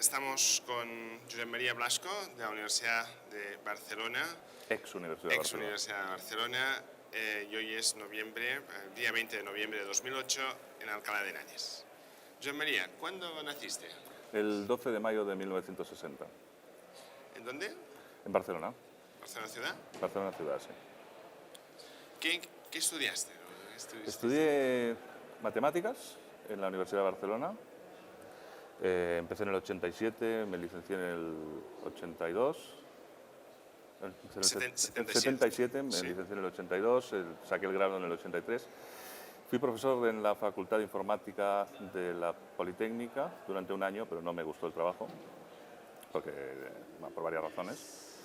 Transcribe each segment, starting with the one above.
Estamos con Josep María Blasco, de la Universidad de Barcelona. Ex-Universidad de Barcelona. Y hoy es noviembre, el día 20 de noviembre de 2008, en Alcalá de Henares. Josep María, ¿cuándo naciste? El 12 de mayo de 1960. ¿En dónde? En Barcelona. ¿Barcelona ciudad? Barcelona ciudad, sí. ¿Qué estudiaste? Estudié matemáticas en la Universidad de Barcelona. Empecé en el 87, me licencié en el 82. En el 77 me Sí. licencié en el 82, saqué el grado en el 83. Fui profesor en la Facultad de Informática de la Politécnica durante un año, pero no me gustó el trabajo, por varias razones.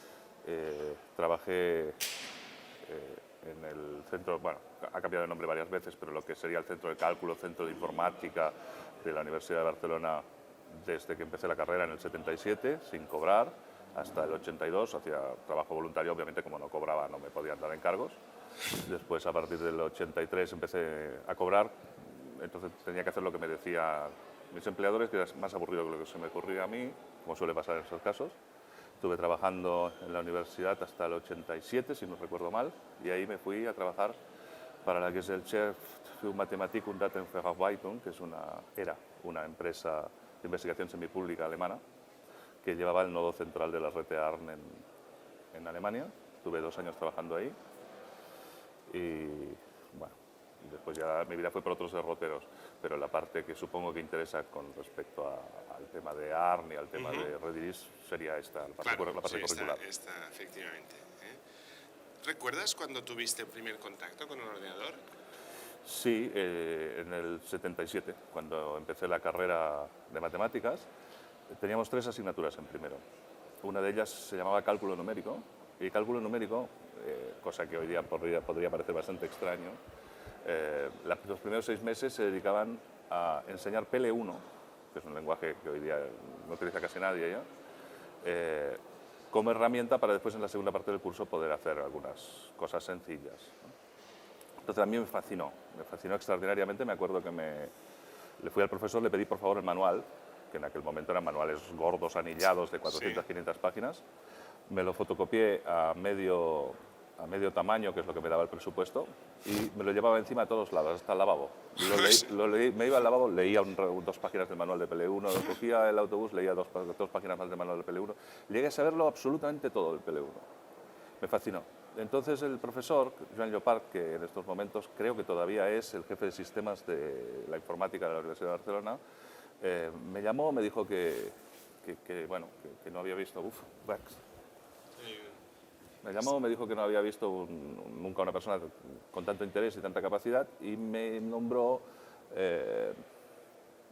Trabajé en el centro, bueno, ha cambiado de nombre varias veces, pero lo que sería el centro de cálculo, centro de informática de la Universidad de Barcelona, desde que empecé la carrera en el 77, sin cobrar, hasta el 82, hacía trabajo voluntario, obviamente como no cobraba no me podían dar encargos. Después, a partir del 83, empecé a cobrar, entonces tenía que hacer lo que me decían mis empleadores, que era más aburrido que lo que se me ocurría a mí, como suele pasar en esos casos. Estuve trabajando en la universidad hasta el 87, si no recuerdo mal, y ahí me fui a trabajar para la Gesellschaft für Mathematik und Datenverarbeitung, que era una empresa de investigación semipública alemana, que llevaba el nodo central de la red de ARN en Alemania. Estuve 2 años trabajando ahí y bueno, después ya mi vida fue por otros derroteros, pero la parte que supongo que interesa con respecto al tema de ARN y al tema de Rediris sería esta, la parte curricular. Esta, efectivamente. ¿Recuerdas cuando tuviste el primer contacto con un ordenador? Sí, en el 77, cuando empecé la carrera de matemáticas, teníamos 3 asignaturas en primero. Una de ellas se llamaba cálculo numérico, y cálculo numérico, cosa que hoy día podría parecer bastante extraño, los primeros 6 meses se dedicaban a enseñar PL1, que es un lenguaje que hoy día no utiliza casi nadie ya, como herramienta para después en la segunda parte del curso poder hacer algunas cosas sencillas. Entonces a mí me fascinó extraordinariamente. Me acuerdo que le fui al profesor, le pedí por favor el manual, que en aquel momento eran manuales gordos, anillados, de 400, 500 páginas. Me lo fotocopié a medio tamaño, que es lo que me daba el presupuesto, y me lo llevaba encima a todos lados, hasta el lavabo. Me iba al lavabo, leía 2 páginas del manual de PL1, cogía el autobús, leía 2 páginas más del manual de PL1. Llegué a saberlo absolutamente todo del PL1. Me fascinó. Entonces el profesor, Joan Llopart, que en estos momentos creo que todavía es el jefe de sistemas de la informática de la Universidad de Barcelona, me llamó, me dijo que no había visto... Me llamó, me dijo que no había visto nunca una persona con tanto interés y tanta capacidad, y me nombró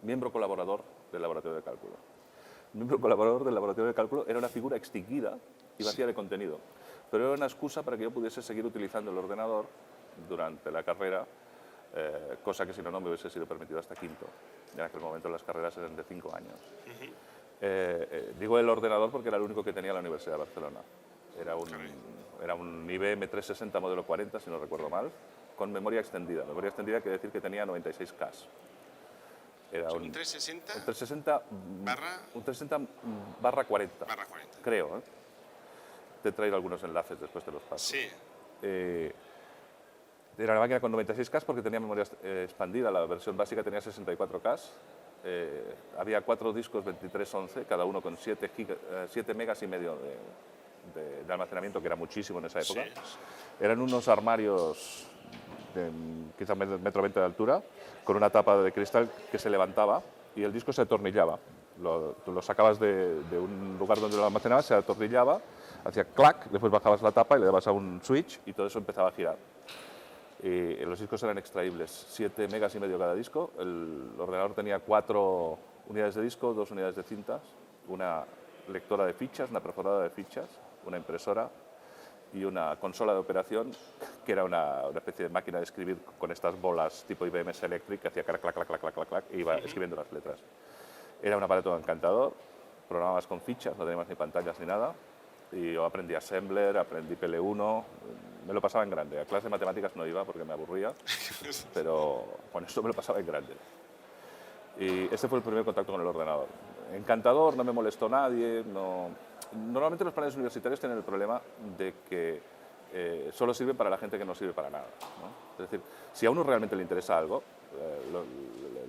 miembro colaborador del laboratorio de cálculo. Miembro colaborador del laboratorio de cálculo era una figura extinguida y vacía de contenido, pero era una excusa para que yo pudiese seguir utilizando el ordenador durante la carrera, cosa que si no me hubiese sido permitido hasta quinto. En aquel momento las carreras eran de 5 años. Digo el ordenador porque era el único que tenía la Universidad de Barcelona. Era un IBM 360 modelo 40, si no recuerdo mal, con memoria extendida. Memoria extendida quiere decir que tenía 96K. Era un 360, un 360 barra 40, creo. Te he traído algunos enlaces, después te los paso. Sí. Era una máquina con 96K porque tenía memoria expandida. La versión básica tenía 64K. Había 4 discos 2311, cada uno con 7 megas y medio de almacenamiento, que era muchísimo en esa época. Sí. Eran unos armarios de quizá 1,20 m de altura, con una tapa de cristal que se levantaba y el disco se atornillaba. Tú lo sacabas de un lugar donde lo almacenabas, se atornillaba, hacía clac, después bajabas la tapa y le dabas a un switch y todo eso empezaba a girar. Y los discos eran extraíbles, 7 megas y medio cada disco. El ordenador tenía 4 unidades de disco, 2 unidades de cintas, una lectora de fichas, una perforadora de fichas, una impresora y una consola de operación, que era una especie de máquina de escribir con estas bolas tipo IBM Selectric que hacía clac, clac, clac, clac, clac, clac, y iba escribiendo las letras. Era un aparato encantador, programabas con fichas, no teníamos ni pantallas ni nada, y yo aprendí Assembler, aprendí PL1, me lo pasaba en grande. A clase de matemáticas no iba porque me aburría, pero con esto me lo pasaba en grande. Y ese fue el primer contacto con el ordenador. encantador, no me molestó nadie. No. Normalmente los planes universitarios tienen el problema de que solo sirven para la gente que no sirve para nada, ¿no? Es decir, si a uno realmente le interesa algo,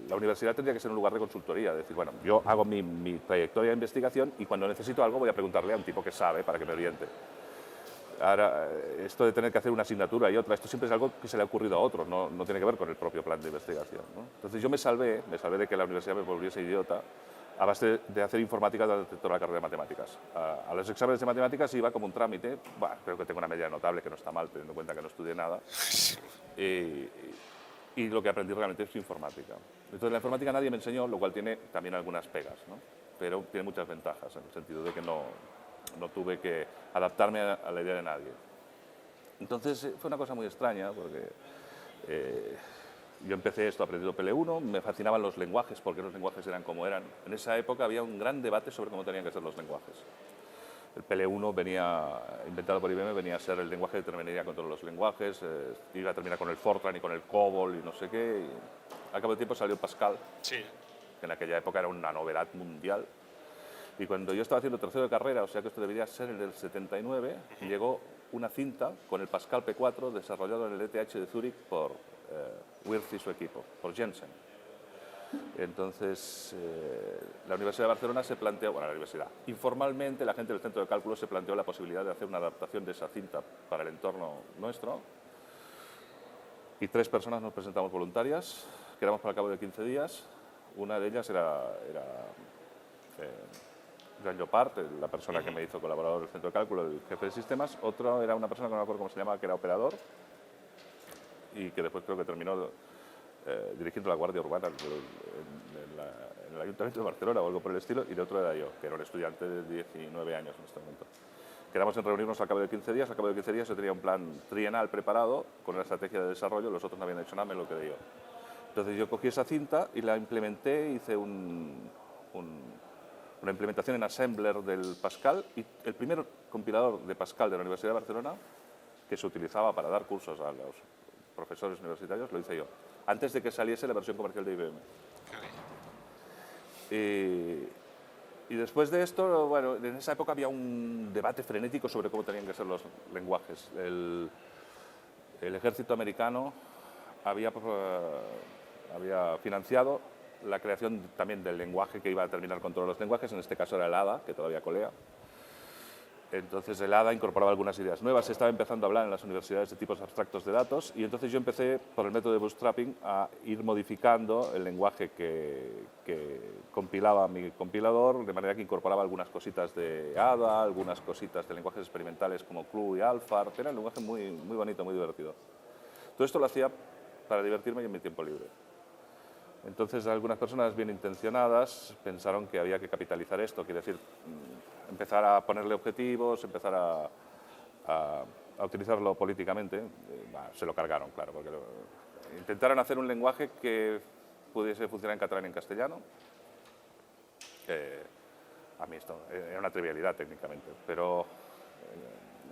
la universidad tendría que ser un lugar de consultoría, es decir, bueno, yo hago mi trayectoria de investigación y cuando necesito algo voy a preguntarle a un tipo que sabe para que me oriente. Ahora, esto de tener que hacer una asignatura y otra, esto siempre es algo que se le ha ocurrido a otros, no tiene que ver con el propio plan de investigación, ¿no? Entonces yo me salvé de que la universidad me volviese idiota a base de hacer informática durante toda la carrera de matemáticas. A los exámenes de matemáticas iba como un trámite, bueno, creo que tengo una media notable, que no está mal, teniendo en cuenta que no estudié nada, y lo que aprendí realmente es informática. Entonces la informática nadie me enseñó, lo cual tiene también algunas pegas, ¿no? Pero tiene muchas ventajas, en el sentido de que no tuve que adaptarme a la idea de nadie. Entonces fue una cosa muy extraña, porque yo empecé esto aprendiendo PL1, me fascinaban los lenguajes, porque los lenguajes eran como eran. En esa época había un gran debate sobre cómo tenían que ser los lenguajes. El PL1 inventado por IBM, venía a ser el lenguaje que terminaría con todos los lenguajes, iba a terminar con el Fortran y con el COBOL y no sé qué. Y al cabo del tiempo salió Pascal, Sí. que en aquella época era una novedad mundial. Y cuando yo estaba haciendo tercero de carrera, o sea que esto debería ser el del 79, llegó una cinta con el Pascal P4 desarrollado en el ETH de Zúrich por Wirth y su equipo, por Jensen. Entonces, la Universidad de Barcelona se planteó, bueno, la universidad, informalmente la gente del centro de cálculo se planteó la posibilidad de hacer una adaptación de esa cinta para el entorno nuestro. Y 3 personas nos presentamos voluntarias, quedamos para el cabo de 15 días. Una de ellas era Joan Llopart, la persona que me hizo colaborador del centro de cálculo, el jefe de sistemas. Otro era una persona que no me acuerdo cómo se llamaba, que era operador y que después creo que terminó dirigiendo la Guardia Urbana en el Ayuntamiento de Barcelona o algo por el estilo, y el otro era yo, que era un estudiante de 19 años en este momento. Quedamos en reunirnos al cabo de 15 días. Al cabo de 15 días yo tenía un plan trienal preparado con una estrategia de desarrollo, los otros no habían hecho nada, me lo quedé yo. Entonces yo cogí esa cinta y la implementé, hice una implementación en Assembler del Pascal, y el primer compilador de Pascal de la Universidad de Barcelona, que se utilizaba para dar cursos a los profesores universitarios, lo hice yo, antes de que saliese la versión comercial de IBM. Y después de esto, bueno, en esa época había un debate frenético sobre cómo tenían que ser los lenguajes. El ejército americano había financiado la creación también del lenguaje que iba a terminar con todos los lenguajes, en este caso era el ADA, que todavía colea. Entonces el ADA incorporaba algunas ideas nuevas, se estaba empezando a hablar en las universidades de tipos abstractos de datos, y entonces yo empecé, por el método de bootstrapping, a ir modificando el lenguaje que compilaba mi compilador, de manera que incorporaba algunas cositas de ADA, algunas cositas de lenguajes experimentales como CLU y Alphard. Era un lenguaje muy, muy bonito, muy divertido. Todo esto lo hacía para divertirme y en mi tiempo libre. Entonces, algunas personas bien intencionadas pensaron que había que capitalizar esto, quiere decir, empezar a ponerle objetivos, empezar a utilizarlo políticamente. Se lo cargaron, claro, porque intentaron hacer un lenguaje que pudiese funcionar en catalán y en castellano. A mí esto era una trivialidad técnicamente, pero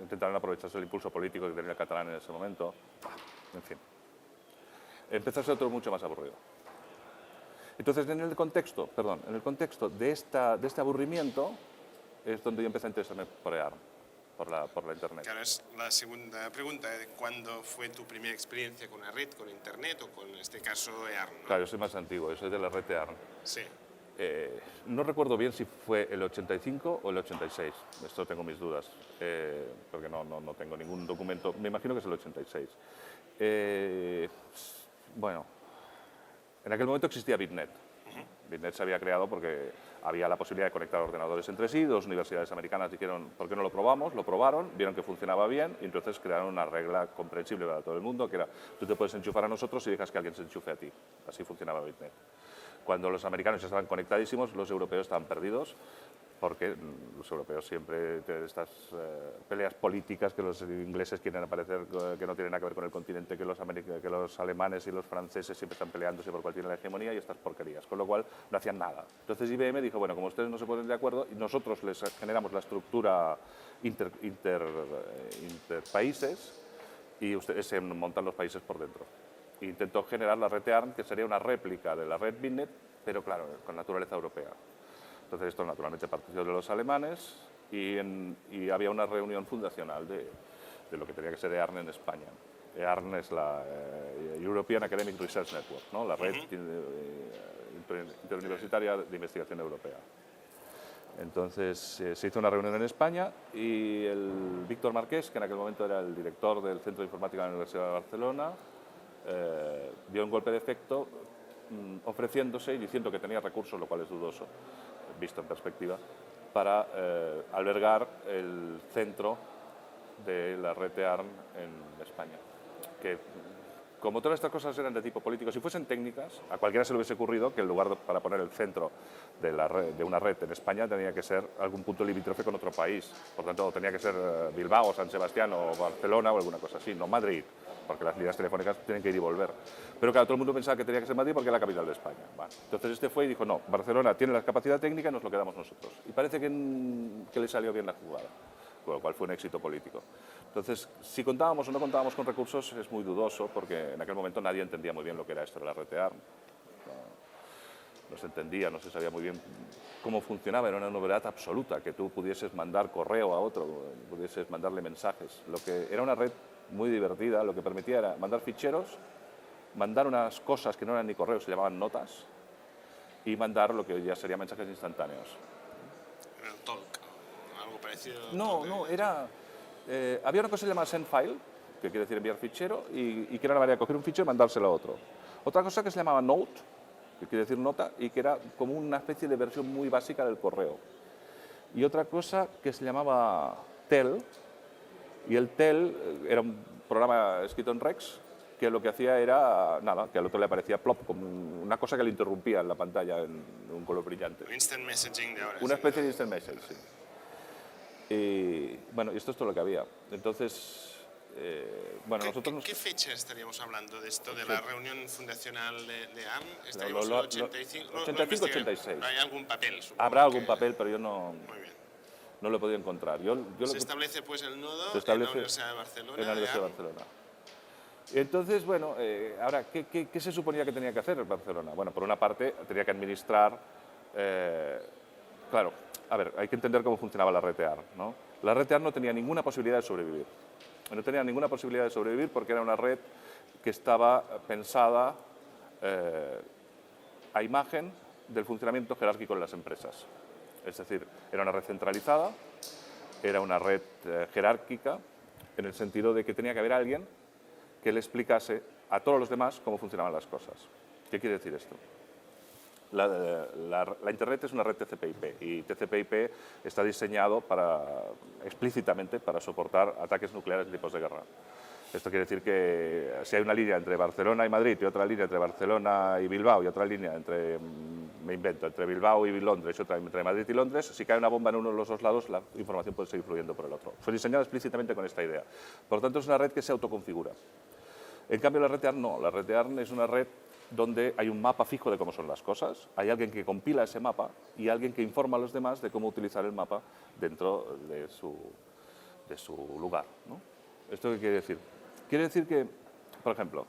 intentaron aprovecharse del impulso político que tenía el catalán en ese momento. En fin, empezó a ser todo mucho más aburrido. Entonces, en el contexto de este aburrimiento es donde yo empecé a interesarme por EARM, por la Internet. Claro, es la segunda pregunta. ¿Cuándo fue tu primera experiencia con la red, con Internet o con, en este caso, EARM, ¿no? Claro, yo soy más antiguo, yo soy de la red EARM. Sí. No recuerdo bien si fue el 85 o el 86, esto tengo mis dudas, porque no tengo ningún documento, me imagino que es el 86. Bueno, en aquel momento existía Bitnet. Bitnet se había creado porque había la posibilidad de conectar ordenadores entre sí. 2 universidades americanas dijeron, ¿por qué no lo probamos? Lo probaron, vieron que funcionaba bien y entonces crearon una regla comprensible para todo el mundo, que era, tú te puedes enchufar a nosotros y dejas que alguien se enchufe a ti. Así funcionaba Bitnet. Cuando los americanos ya estaban conectadísimos, los europeos estaban perdidos, porque los europeos siempre tienen estas peleas políticas que los ingleses quieren aparecer, que no tienen nada que ver con el continente, que los alemanes y los franceses siempre están peleándose por cuál tiene la hegemonía, y estas porquerías, con lo cual no hacían nada. Entonces IBM dijo, bueno, como ustedes no se ponen de acuerdo, y nosotros les generamos la estructura interpaíses y ustedes se montan los países por dentro. Intentó generar la red EARM, que sería una réplica de la red Bitnet, pero claro, con naturaleza europea. Entonces esto naturalmente partió de los alemanes y había una reunión fundacional de lo que tenía que ser EARN en España. EARN es la European Academic Research Network, ¿no? La red interuniversitaria de investigación europea. Entonces se hizo una reunión en España y el Víctor Marqués, que en aquel momento era el director del Centro de Informática de la Universidad de Barcelona, dio un golpe de efecto ofreciéndose y diciendo que tenía recursos, lo cual es dudoso, visto en perspectiva, para albergar el centro de la red EARN en España. Que, como todas estas cosas eran de tipo político, si fuesen técnicas, a cualquiera se le hubiese ocurrido que en lugar para poner el centro de una red en España tenía que ser algún punto limítrofe con otro país. Por tanto, tenía que ser Bilbao, San Sebastián o Barcelona o alguna cosa así, no Madrid, porque las líneas telefónicas tienen que ir y volver. Pero claro, todo el mundo pensaba que tenía que ser Madrid porque es la capital de España. Bueno, entonces este fue y dijo, no, Barcelona tiene la capacidad técnica y nos lo quedamos nosotros. Y parece que le salió bien la jugada, con lo cual fue un éxito político. Entonces, si contábamos o no contábamos con recursos es muy dudoso, porque en aquel momento nadie entendía muy bien lo que era esto de la red EARN. No se entendía, no se sabía muy bien cómo funcionaba, era una novedad absoluta, que tú pudieses mandar correo a otro, pudieses mandarle mensajes. Era una red muy divertida, lo que permitía era mandar ficheros, mandar unas cosas que no eran ni correos, se llamaban notas, y mandar lo que hoy ya serían mensajes instantáneos. Era un talk, algo parecido. No, era... había una cosa que se llama send file, que quiere decir enviar fichero, y que era una manera de coger un fichero y mandárselo a otro. Otra cosa que se llamaba note, que quiere decir nota, y que era como una especie de versión muy básica del correo. Y otra cosa que se llamaba tel, y el tel era un programa escrito en Rex, que lo que hacía era, nada, que al otro le aparecía plop, como una cosa que le interrumpía en la pantalla en un color brillante. Instant messaging de ahora. Una especie de instant message, sí. Y bueno, esto es todo lo que había. Entonces, bueno, nosotros... ¿Qué fecha estaríamos hablando de esto, de la reunión fundacional de ARN? ¿Estaríamos en el 85? 85-86. ¿Hay algún papel? Habrá algún papel, pero yo no... Muy bien. No lo he podido encontrar. Se establece pues el nodo se establece en la Universidad de Barcelona. En la Universidad de Barcelona. Entonces, bueno, ahora, ¿qué se suponía que tenía que hacer Barcelona? Bueno, por una parte, tenía que administrar... claro, a ver, hay que entender cómo funcionaba la red EARN, ¿no? La red EARN no tenía ninguna posibilidad de sobrevivir. No tenía ninguna posibilidad de sobrevivir porque era una red que estaba pensada a imagen del funcionamiento jerárquico de las empresas. Es decir, era una red centralizada, era una red jerárquica, en el sentido de que tenía que haber alguien que le explicase a todos los demás cómo funcionaban las cosas. ¿Qué quiere decir esto? La Internet es una red TCP/IP y TCP/IP está diseñado explícitamente para soportar ataques nucleares de tipos de guerra. Esto quiere decir que si hay una línea entre Barcelona y Madrid y otra línea entre Barcelona y Bilbao y otra línea entre Bilbao y Londres y otra entre Madrid y Londres, si cae una bomba en uno de los dos lados, la información puede seguir fluyendo por el otro. Fue diseñada explícitamente con esta idea. Por lo tanto, es una red que se autoconfigura. En cambio, la red EARN no. La red EARN es una red donde hay un mapa fijo de cómo son las cosas, hay alguien que compila ese mapa y alguien que informa a los demás de cómo utilizar el mapa dentro de su lugar, ¿no? ¿Esto qué quiere decir? Quiere decir que, por ejemplo,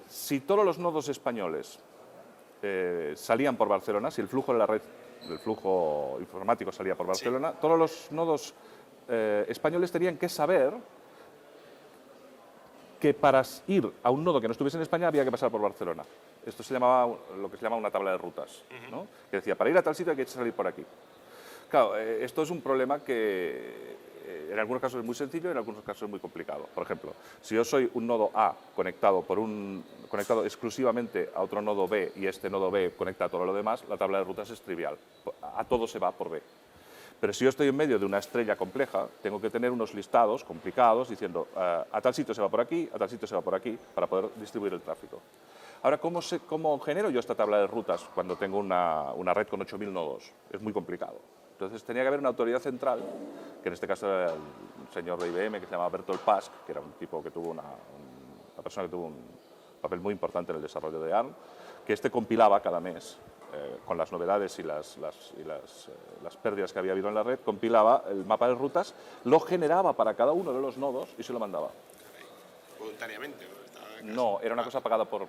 si todos los nodos españoles salían por Barcelona, si el flujo de la red, el flujo informático salía por Barcelona, sí, todos los nodos españoles tenían que saber que para ir a un nodo que no estuviese en España había que pasar por Barcelona. Esto se llamaba lo que se llama una tabla de rutas, ¿no? Que decía, para ir a tal sitio hay que salir por aquí. Claro, esto es un problema que en algunos casos es muy sencillo y en algunos casos es muy complicado. Por ejemplo, si yo soy un nodo A conectado exclusivamente a otro nodo B y este nodo B conecta a todo lo demás, la tabla de rutas es trivial. A todo se va por B. Pero si yo estoy en medio de una estrella compleja, tengo que tener unos listados complicados diciendo a tal sitio se va por aquí, a tal sitio se va por aquí, para poder distribuir el tráfico. Ahora, ¿cómo genero yo esta tabla de rutas cuando tengo una red con 8.000 nodos? Es muy complicado. Entonces tenía que haber una autoridad central, que en este caso era el señor de IBM, que se llamaba Bertolt Pask, que era un tipo que tuvo una persona que tuvo un papel muy importante en el desarrollo de ARM, que compilaba cada mes, con las novedades y las pérdidas que había habido en la red, compilaba el mapa de rutas, lo generaba para cada uno de los nodos y se lo mandaba. ¿Voluntariamente? No, era una cosa pagada por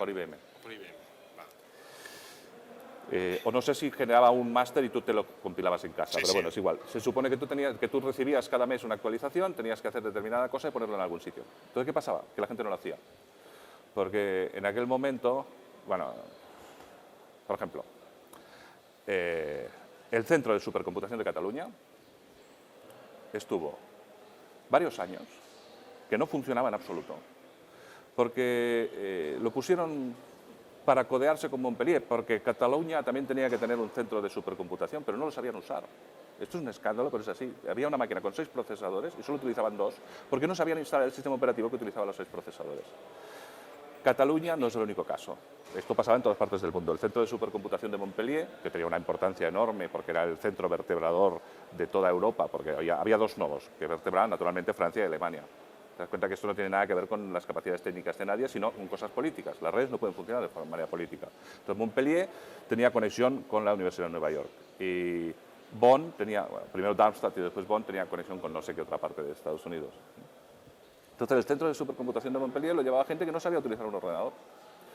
IBM. Por IBM. O no sé si generaba un máster y tú te lo compilabas en casa, Sí, pero sí. bueno, es igual. Se supone que tú recibías cada mes una actualización, tenías que hacer determinada cosa y ponerlo en algún sitio. Entonces, ¿qué pasaba? Que la gente no lo hacía. Porque en aquel momento, bueno, por ejemplo, el Centro de Supercomputación de Cataluña estuvo varios años que no funcionaba en absoluto, porque lo pusieron para codearse con Montpellier, porque Cataluña también tenía que tener un centro de supercomputación, pero no lo sabían usar. Esto es un escándalo, pero es así. Había una máquina con 6 procesadores y solo utilizaban 2, porque no sabían instalar el sistema operativo que utilizaba los 6 procesadores. Cataluña no es el único caso. Esto pasaba en todas partes del mundo. El Centro de Supercomputación de Montpellier, que tenía una importancia enorme porque era el centro vertebrador de toda Europa, porque había dos nodos que vertebraban naturalmente Francia y Alemania. Te das cuenta que esto no tiene nada que ver con las capacidades técnicas de nadie, sino con cosas políticas. Las redes no pueden funcionar de manera política. Entonces, Montpellier tenía conexión con la Universidad de Nueva York. Y Bonn tenía, bueno, primero Darmstadt y después Bonn tenía conexión con no sé qué otra parte de Estados Unidos. Entonces, el Centro de Supercomputación de Montpellier lo llevaba gente que no sabía utilizar un ordenador.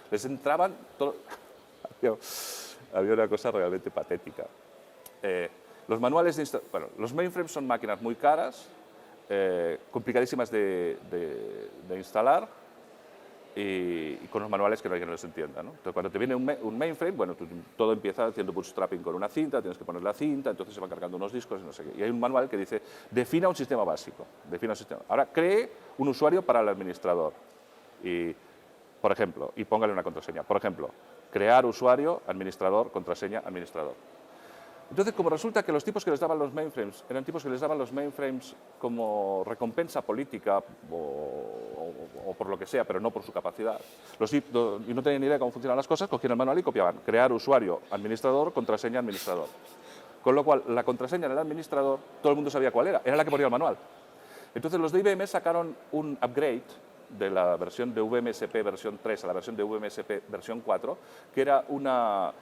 Les entraban... Había una cosa realmente patética. Los manuales de bueno, los mainframes son máquinas muy caras, complicadísimas de instalar y con los manuales que no hay que no les entienda, ¿no? Entonces, cuando te viene un mainframe, bueno, todo empieza haciendo bootstrapping con una cinta, tienes que poner la cinta, entonces se van cargando unos discos y no sé qué. Y hay un manual que dice, defina un sistema básico, defina un sistema. Ahora, cree un usuario para el administrador y, por ejemplo, y póngale una contraseña. Por ejemplo, crear usuario, administrador, contraseña, administrador. Entonces, como resulta que los tipos que les daban los mainframes eran tipos que les daban los mainframes como recompensa política o por lo que sea, pero no por su capacidad, y no tenían ni idea de cómo funcionaban las cosas, cogían el manual y copiaban. Crear usuario, administrador, contraseña, administrador. Con lo cual, la contraseña del administrador, todo el mundo sabía cuál era la que ponía el manual. Entonces, los de IBM sacaron un upgrade de la versión de VMSP versión 3 a la versión de VMSP versión 4, que era una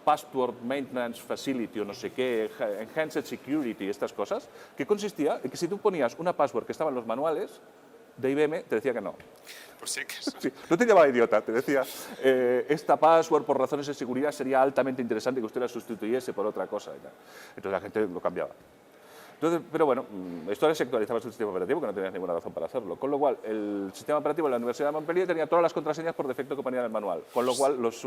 Password Maintenance Facility o no sé qué, Enhanced Security, estas cosas, que consistía en que si tú ponías una password que estaba en los manuales de IBM, te decía que no. Por si acaso. Sí, no te llamaba idiota, te decía, esta password por razones de seguridad sería altamente interesante que usted la sustituyese por otra cosa. Entonces la gente lo cambiaba. Entonces, pero bueno, esto era si actualizabas el sistema operativo, que no tenías ninguna razón para hacerlo. Con lo cual, el sistema operativo de la Universidad de Montpellier tenía todas las contraseñas por defecto que ponía en el manual. Con lo cual, los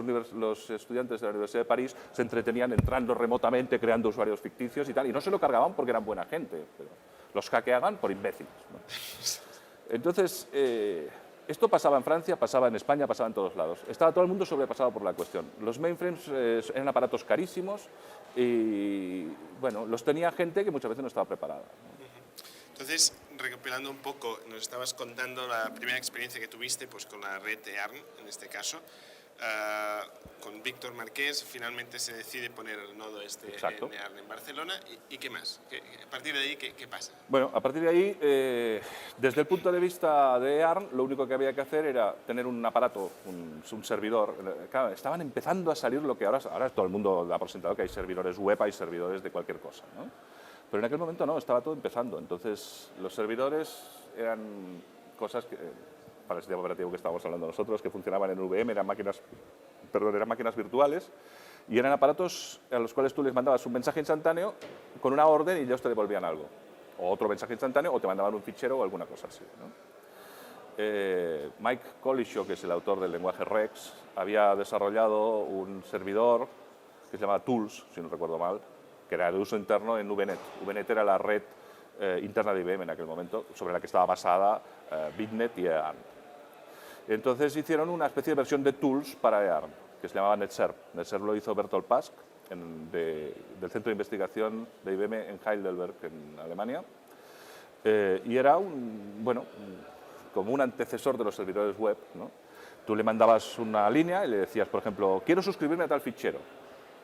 estudiantes de la Universidad de París se entretenían entrando remotamente, creando usuarios ficticios y tal. Y no se lo cargaban porque eran buena gente, pero los hackeaban por imbéciles, ¿no? Entonces, esto pasaba en Francia, pasaba en España, pasaba en todos lados. Estaba todo el mundo sobrepasado por la cuestión. Los mainframes eran aparatos carísimos y, bueno, los tenía gente que muchas veces no estaba preparada. Entonces, recopilando un poco, nos estabas contando la primera experiencia que tuviste pues, con la red de ARM, en este caso. Con Víctor Marqués, finalmente se decide poner el nodo este en ARM en Barcelona. ¿Y qué más? A partir de ahí, ¿qué pasa? Bueno, a partir de ahí, desde el punto de vista de ARM, lo único que había que hacer era tener un aparato, un servidor. Claro, estaban empezando a salir lo que ahora todo el mundo da por sentado que hay servidores web, hay servidores de cualquier cosa, ¿no? Pero en aquel momento no, estaba todo empezando. Entonces, los servidores eran cosas que, para el sistema operativo que estábamos hablando nosotros, que funcionaban en VM, eran máquinas virtuales y eran aparatos a los cuales tú les mandabas un mensaje instantáneo con una orden y ellos te devolvían algo. O otro mensaje instantáneo o te mandaban un fichero o alguna cosa así, ¿no? Mike Collishaw, que es el autor del lenguaje Rex, había desarrollado un servidor que se llamaba Tools, si no recuerdo mal, que era de uso interno en VNet. VNet era la red interna de IBM en aquel momento, sobre la que estaba basada Bitnet y ARM. Entonces hicieron una especie de versión de Tools para ARM, que se llamaba NetServe. NetServe lo hizo Bertolt Pask, del Centro de Investigación de IBM en Heidelberg, en Alemania. Y era como un antecesor de los servidores web, ¿no? Tú le mandabas una línea y le decías, por ejemplo, quiero suscribirme a tal fichero.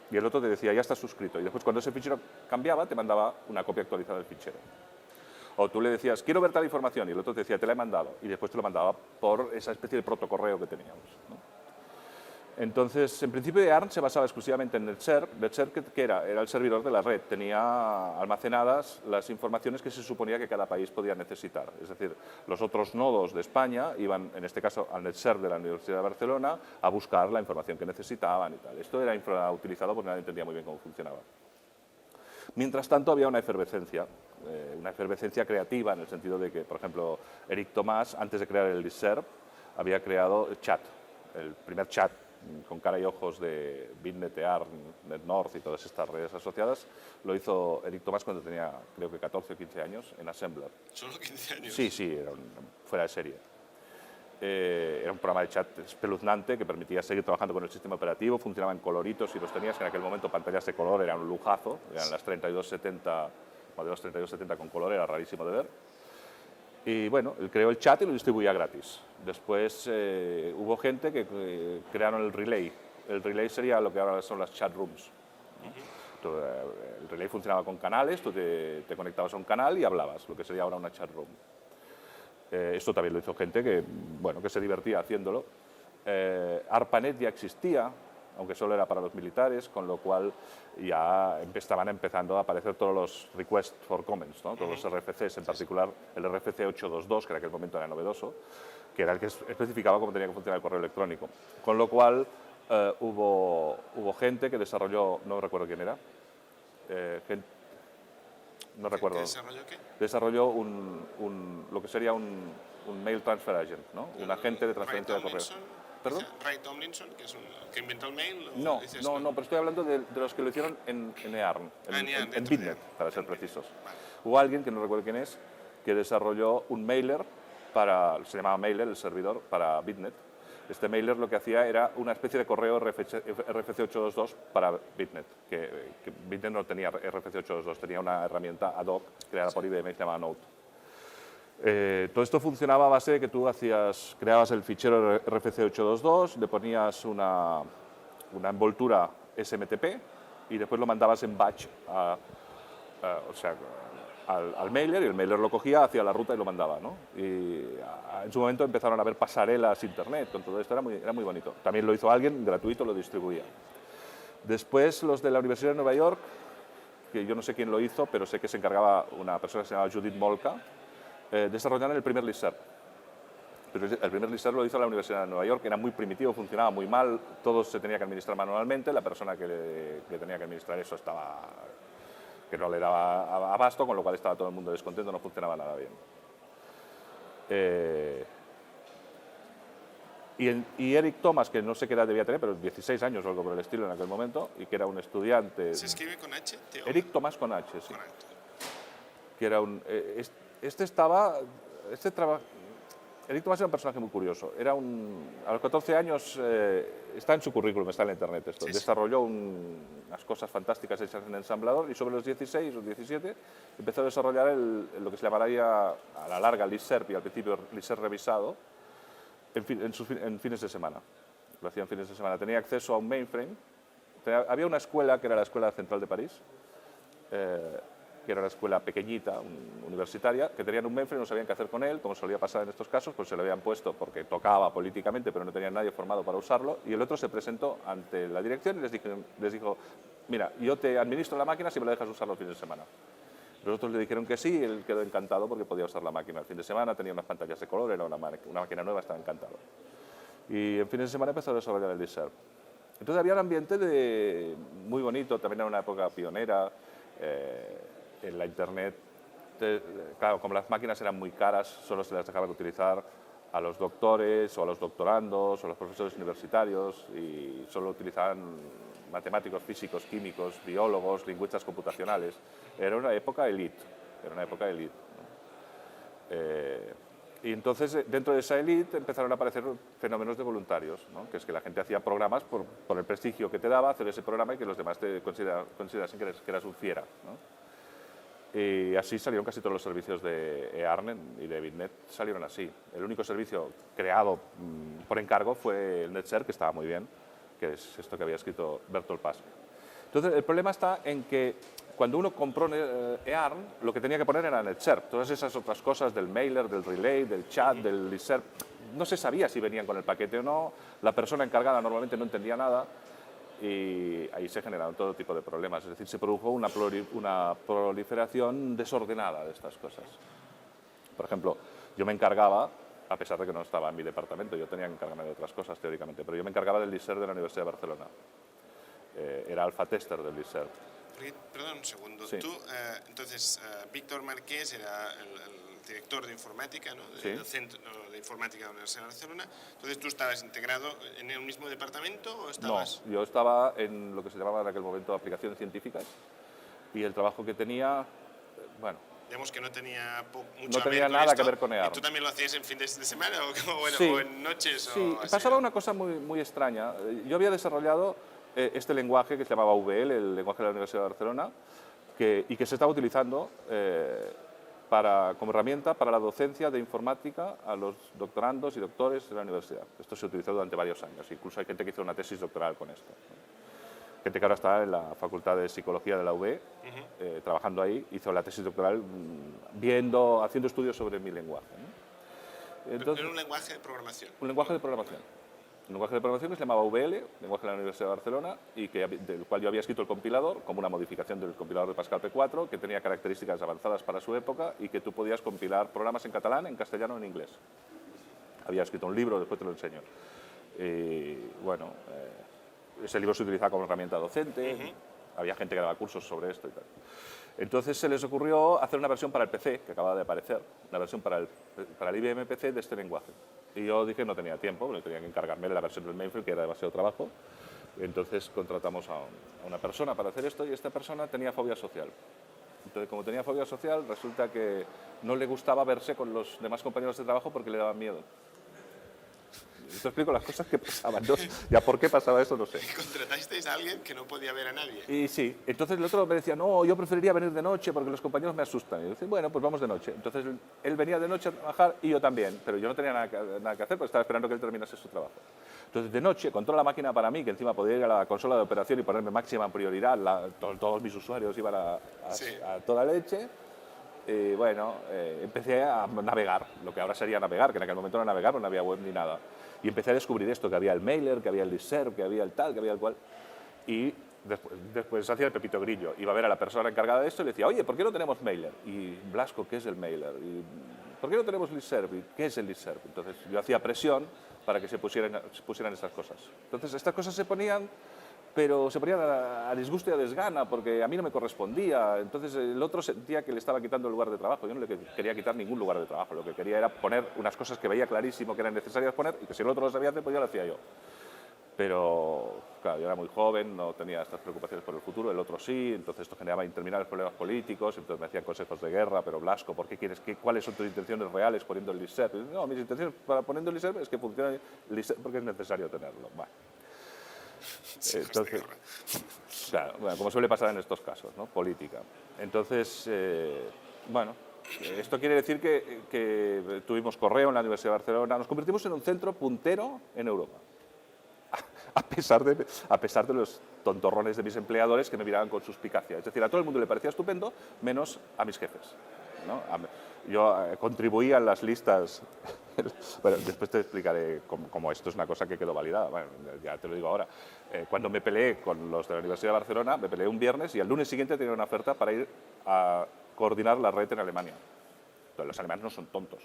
Y el otro te decía, ya estás suscrito. Y después, cuando ese fichero cambiaba, te mandaba una copia actualizada del fichero. O tú le decías, quiero ver tal información, y el otro te decía, te la he mandado. Y después te lo mandaba por esa especie de protocorreo que teníamos, ¿no? Entonces, en principio EARN se basaba exclusivamente en NetServ. NetServ, ¿qué era? Era el servidor de la red. Tenía almacenadas las informaciones que se suponía que cada país podía necesitar. Es decir, los otros nodos de España iban, en este caso, al NetServ de la Universidad de Barcelona a buscar la información que necesitaban y tal. Esto era infrautilizado porque nadie entendía muy bien cómo funcionaba. Mientras tanto, había una efervescencia creativa, en el sentido de que, por ejemplo, Eric Tomás, antes de crear el listserv, había creado Chat, el primer chat con cara y ojos de Bitnet, EARN, NetNorth y todas estas redes asociadas, lo hizo Eric Tomás cuando tenía, creo que 14 o 15 años, en Assembler. ¿Solo 15 años? Sí, era fuera de serie. Era un programa de chat espeluznante que permitía seguir trabajando con el sistema operativo, funcionaba en coloritos y los tenías, que en aquel momento pantallas de color eran un lujazo, eran las 3270, modelos 3270 con color, era rarísimo de ver. Y bueno, él creó el chat y lo distribuía gratis. Después hubo gente que crearon el relay. El relay sería lo que ahora son las chat rooms. El relay funcionaba con canales, tú te conectabas a un canal y hablabas, lo que sería ahora una chat room. Esto también lo hizo gente que se divertía haciéndolo. ARPANET ya existía, aunque solo era para los militares, con lo cual ya estaban empezando a aparecer todos los requests for comments, ¿no? Todos los RFCs, en particular el RFC 822, que en aquel momento era novedoso, que era el que especificaba cómo tenía que funcionar el correo electrónico. Con lo cual hubo gente que desarrolló, no recuerdo quién era, no recuerdo. ¿Desarrolló qué? Desarrolló lo que sería un mail transfer agent, ¿no? Un agente de transferencia de correo. ¿Perdón? Ray Tomlinson, que es el que inventó el mail. No, pero estoy hablando de los que lo hicieron en EARN, en Bitnet, para ser precisos. Vale. Hubo alguien, que no recuerdo quién es, que desarrolló un mailer se llamaba Mailer, el servidor, para Bitnet. Este mailer lo que hacía era una especie de correo RFC 822 para Bitnet, que Bitnet no tenía RFC 822, tenía una herramienta ad hoc creada por IBM que se llamaba Node. Todo esto funcionaba a base de que tú creabas el fichero RFC 822, le ponías una envoltura SMTP y después lo mandabas en batch al mailer, y el mailer lo cogía, hacía la ruta y lo mandaba, ¿no? Y en su momento empezaron a haber pasarelas internet con todo esto, era muy bonito. También lo hizo alguien, gratuito, lo distribuía. Después los de la Universidad de Nueva York, que yo no sé quién lo hizo, pero sé que se encargaba una persona que se llamaba Judith Molka, desarrollaron el primer listserv. Pero el primer listserv lo hizo la Universidad de Nueva York, era muy primitivo, funcionaba muy mal, todo se tenía que administrar manualmente, la persona que tenía que administrar eso que no le daba abasto, con lo cual estaba todo el mundo descontento, no funcionaba nada bien. Y Eric Thomas, que no sé qué edad debía tener, pero 16 años o algo por el estilo en aquel momento, y que era un estudiante... ¿Se escribe con H? Eric Thomas con H, sí. Con H. Que era Eric Tomás era un personaje muy curioso. A los 14 años, está en su currículum, está en la internet esto. Sí. Desarrolló unas cosas fantásticas hechas en ensamblador y sobre los 16 o 17 empezó a desarrollar lo que se llamaría a la larga listserv y al principio listserv revisado en fines de semana. Lo hacía en fines de semana. Tenía acceso a un mainframe. Había una escuela que era la Escuela Central de París, que era una escuela pequeñita, universitaria, que tenían un mainframe, no sabían qué hacer con él, como solía pasar en estos casos, pues se lo habían puesto porque tocaba políticamente, pero no tenían nadie formado para usarlo, y el otro se presentó ante la dirección y les dijo, mira, yo te administro la máquina si me la dejas usar los fines de semana. Los otros le dijeron que sí, y él quedó encantado porque podía usar la máquina el fin de semana, tenía unas pantallas de color, era una máquina nueva, estaba encantado. Y en fines de semana empezó a desarrollar el listserv. Entonces había un ambiente muy bonito, también era una época pionera, en la internet. Claro, como las máquinas eran muy caras, solo se las dejaban utilizar a los doctores o a los doctorandos o a los profesores universitarios, y solo utilizaban matemáticos, físicos, químicos, biólogos, lingüistas computacionales. Era una época elite, ¿no? Y entonces, dentro de esa élite empezaron a aparecer fenómenos de voluntarios, ¿no? Que es que la gente hacía programas por el prestigio que te daba hacer ese programa y que los demás te considerasen que eras un fiera, ¿no? Y así salieron casi todos los servicios de EARN y de Bitnet, salieron así. El único servicio creado por encargo fue el NetServ, que estaba muy bien, que es esto que había escrito Bertolt Pask. Entonces, el problema está en que cuando uno compró EARN, lo que tenía que poner era NetServ. Todas esas otras cosas del mailer, del relay, del chat, del listserv, no se sabía si venían con el paquete o no, la persona encargada normalmente no entendía nada y ahí se generaron todo tipo de problemas. Es decir, se produjo una proliferación desordenada de estas cosas. Por ejemplo, yo me encargaba, a pesar de que no estaba en mi departamento, yo tenía que encargarme de otras cosas teóricamente, pero yo me encargaba del LISER de la Universidad de Barcelona. Era alfa tester del LISER. Perdón un segundo. Sí. Tú, entonces, Víctor Marqués era el director de informática, ¿no? Sí. Del Centro de Informática de la Universidad de Barcelona. Entonces, ¿tú estabas integrado en el mismo departamento o estabas...? No, yo estaba en lo que se llamaba en aquel momento aplicaciones científicas y el trabajo que tenía, bueno... Digamos que no tenía no tenía nada que ver con EARN. ¿Y tú también lo hacías en fin de semana sí, o en noches? Sí, o así, pasaba ¿no? una cosa muy extraña. Yo había desarrollado este lenguaje que se llamaba VL, el lenguaje de la Universidad de Barcelona, y que se estaba utilizando como herramienta para la docencia de informática a los doctorandos y doctores de la universidad. Esto se utilizó durante varios años. Incluso hay gente que hizo una tesis doctoral con esto. Gente que ahora está en la Facultad de Psicología de la UB, trabajando ahí, hizo la tesis doctoral haciendo estudios sobre mi lenguaje, ¿no? Entonces, era un lenguaje de programación. Un lenguaje de programación. Un lenguaje de programación que se llamaba VL, lenguaje de la Universidad de Barcelona, y del cual yo había escrito el compilador, como una modificación del compilador de Pascal P4, que tenía características avanzadas para su época y que tú podías compilar programas en catalán, en castellano o en inglés. Había escrito un libro, después te lo enseño. Y bueno, ese libro se utilizaba como herramienta docente, había gente que daba cursos sobre esto y tal. Entonces se les ocurrió hacer una versión para el PC, que acaba de aparecer, una versión para el IBM PC de este lenguaje. Y yo dije que no tenía tiempo, porque tenía que encargarme de la versión del mainframe, que era demasiado trabajo. Entonces contratamos a una persona para hacer esto y esta persona tenía fobia social. Entonces, como tenía fobia social, resulta que no le gustaba verse con los demás compañeros de trabajo porque le daban miedo. Te explico las cosas que pasaban. ¿No? Ya por qué pasaba eso no sé. ¿Y contratasteis a alguien que no podía ver a nadie? Y sí. Entonces el otro me decía, no, yo preferiría venir de noche porque los compañeros me asustan. Y yo decía, bueno, pues vamos de noche. Entonces él venía de noche a trabajar y yo también. Pero yo no tenía nada que hacer porque estaba esperando que él terminase su trabajo. Entonces de noche, con toda la máquina para mí, que encima podía ir a la consola de operación y ponerme máxima prioridad, todos mis usuarios iban a toda leche. Bueno, empecé a navegar, lo que ahora sería navegar, que en aquel momento no navegar, no había web ni nada. Y empecé a descubrir esto, que había el mailer, que había el listserv, que había el tal, que había el cual. Y después hacía el pepito grillo. Iba a ver a la persona encargada de esto y le decía, oye, ¿por qué no tenemos mailer? Y Blasco, ¿qué es el mailer? Y, ¿por qué no tenemos listserv? ¿Y qué es el listserv? Entonces yo hacía presión para que se pusieran estas cosas. Entonces estas cosas se ponían, pero se ponían a disgusto y a desgana, porque a mí no me correspondía. Entonces el otro sentía que le estaba quitando el lugar de trabajo. Yo no le quería quitar ningún lugar de trabajo. Lo que quería era poner unas cosas que veía clarísimo que eran necesarias poner y que si el otro lo sabía hacer, pues yo lo hacía yo. Pero, claro, yo era muy joven, no tenía estas preocupaciones por el futuro, el otro sí, entonces esto generaba interminables problemas políticos, entonces me hacían consejos de guerra, pero Blasco, ¿por qué quieres cuáles son tus intenciones reales poniendo el listserv? No, mis intenciones para poniendo el listserv es que funcione el listserv porque es necesario tenerlo. Bueno. Entonces, claro, bueno, como suele pasar en estos casos, ¿no? Política. Entonces, bueno, esto quiere decir que tuvimos correo en la Universidad de Barcelona, nos convertimos en un centro puntero en Europa. A pesar de los tontorrones de mis empleadores que me miraban con suspicacia. Es decir, a todo el mundo le parecía estupendo, menos a mis jefes, ¿no? Yo contribuía en las listas. Bueno, después te explicaré cómo esto es una cosa que quedó validada. Bueno, ya te lo digo ahora. Cuando me peleé con los de la Universidad de Barcelona, me peleé un viernes y el lunes siguiente tenía una oferta para ir a coordinar la red en Alemania. Entonces, los alemanes no son tontos.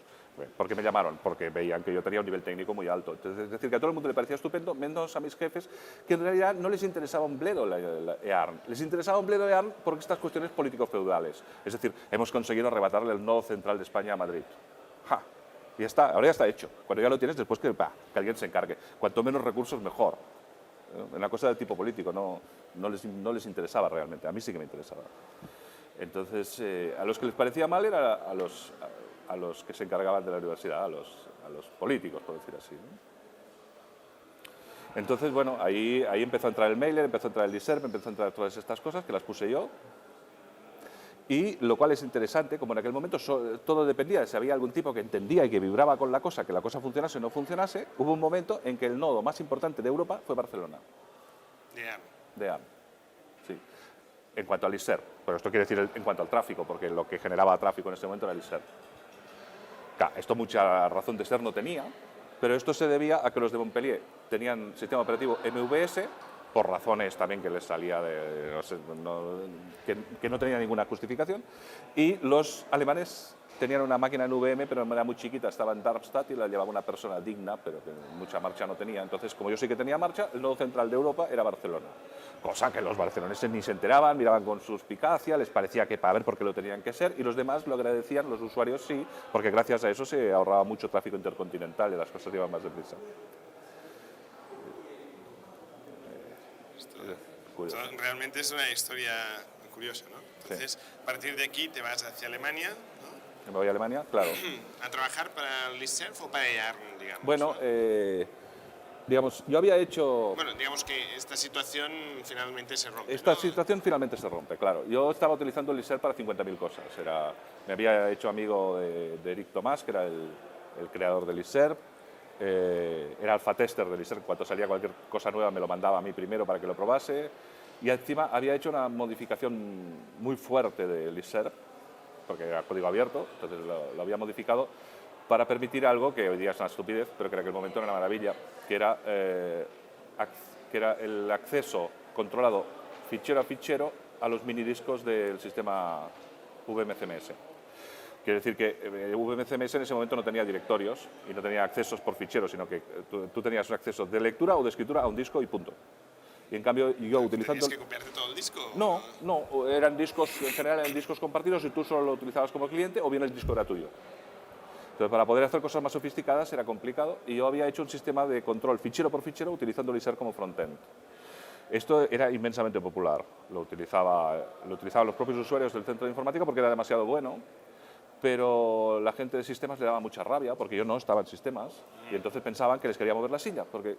¿Por qué me llamaron? Porque veían que yo tenía un nivel técnico muy alto. Entonces, es decir, que a todo el mundo le parecía estupendo, menos a mis jefes, que en realidad no les interesaba un bledo la EARN. Les interesaba un bledo EARN porque estas cuestiones político-feudales. Es decir, hemos conseguido arrebatarle el nodo central de España a Madrid. ¡Ja! Y ya está, ahora ya está hecho. Cuando ya lo tienes, después que alguien se encargue. Cuanto menos recursos, mejor. Una cosa de tipo político no les interesaba realmente. A mí sí que me interesaba. Entonces, a los que les parecía mal era a los que se encargaban de la universidad, a los políticos, por decir así, ¿no? Entonces, bueno, ahí empezó a entrar el mailer, empezó a entrar el listserv, empezó a entrar todas estas cosas que las puse yo. Y lo cual es interesante, como en aquel momento todo dependía de si había algún tipo que entendía y que vibraba con la cosa, que la cosa funcionase o no funcionase, hubo un momento en que el nodo más importante de Europa fue Barcelona. De AM. Sí. En cuanto al listserv. Pero esto quiere decir en cuanto al tráfico, porque lo que generaba tráfico en ese momento era el listserv. Claro, esto mucha razón de ser no tenía, pero esto se debía a que los de Montpellier tenían sistema operativo MVS, por razones también que les salía de, no sé, que no tenía ninguna justificación, y los alemanes tenían una máquina en VM, pero era muy chiquita, estaba en Darmstadt y la llevaba una persona digna, pero que mucha marcha no tenía. Entonces, como yo sí que tenía marcha, el nodo central de Europa era Barcelona. Cosa que los barceloneses ni se enteraban, miraban con suspicacia, les parecía que para ver por qué lo tenían que ser, y los demás lo agradecían, los usuarios sí, porque gracias a eso se ahorraba mucho tráfico intercontinental y las cosas iban más deprisa. Esto realmente es una historia curiosa, ¿no? Entonces, a partir de aquí te vas hacia Alemania, ¿no? Me voy a Alemania, claro. ¿A trabajar para Liserv o para EARN, digamos? Bueno, ¿no? digamos, yo había hecho... Bueno, digamos que esta situación finalmente se rompe, Esta ¿no? situación finalmente se rompe, claro. Yo estaba utilizando el Liserv para 50.000 cosas. Me había hecho amigo de Eric Tomás, que era el creador del Liserv. Era alfa tester del Liserv. Cuando salía cualquier cosa nueva me lo mandaba a mí primero para que lo probase. Y encima había hecho una modificación muy fuerte del Liserv, porque era código abierto, entonces lo había modificado para permitir algo que hoy día es una estupidez, pero que en aquel momento era una maravilla, que era el acceso controlado fichero a fichero a los minidiscos del sistema VMCMS. Quiere decir que VMCMS en ese momento no tenía directorios y no tenía accesos por ficheros, sino que tú tenías un acceso de lectura o de escritura a un disco y punto. Y en cambio yo utilizando... ¿Tenías que copiarte todo el disco? No, eran discos, en general eran discos compartidos y tú solo lo utilizabas como cliente o bien el disco era tuyo. Entonces, para poder hacer cosas más sofisticadas era complicado y yo había hecho un sistema de control fichero por fichero utilizando Liserv como frontend. Esto era inmensamente popular, lo utilizaban los propios usuarios del centro de informática porque era demasiado bueno, pero la gente de sistemas le daba mucha rabia porque yo no estaba en sistemas y entonces pensaban que les quería mover la silla, porque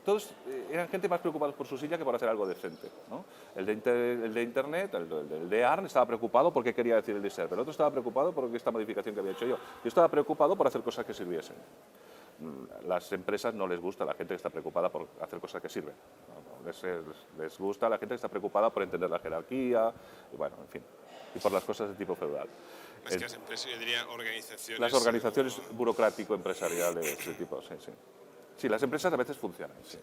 todos eran gente más preocupados por su silla que por hacer algo decente, ¿no? El de Internet, el de ARN estaba preocupado porque quería decir el Liserv, el otro estaba preocupado por esta modificación que había hecho yo. Yo estaba preocupado por hacer cosas que sirviesen. Las empresas no les gusta la gente que está preocupada por hacer cosas que sirven. Les gusta la gente que está preocupada por entender la jerarquía, y bueno, en fin, y por las cosas de tipo feudal. Más que las empresas, yo diría organizaciones. Las organizaciones burocrático-empresariales de tipo, sí. Sí, las empresas a veces funcionan, sí.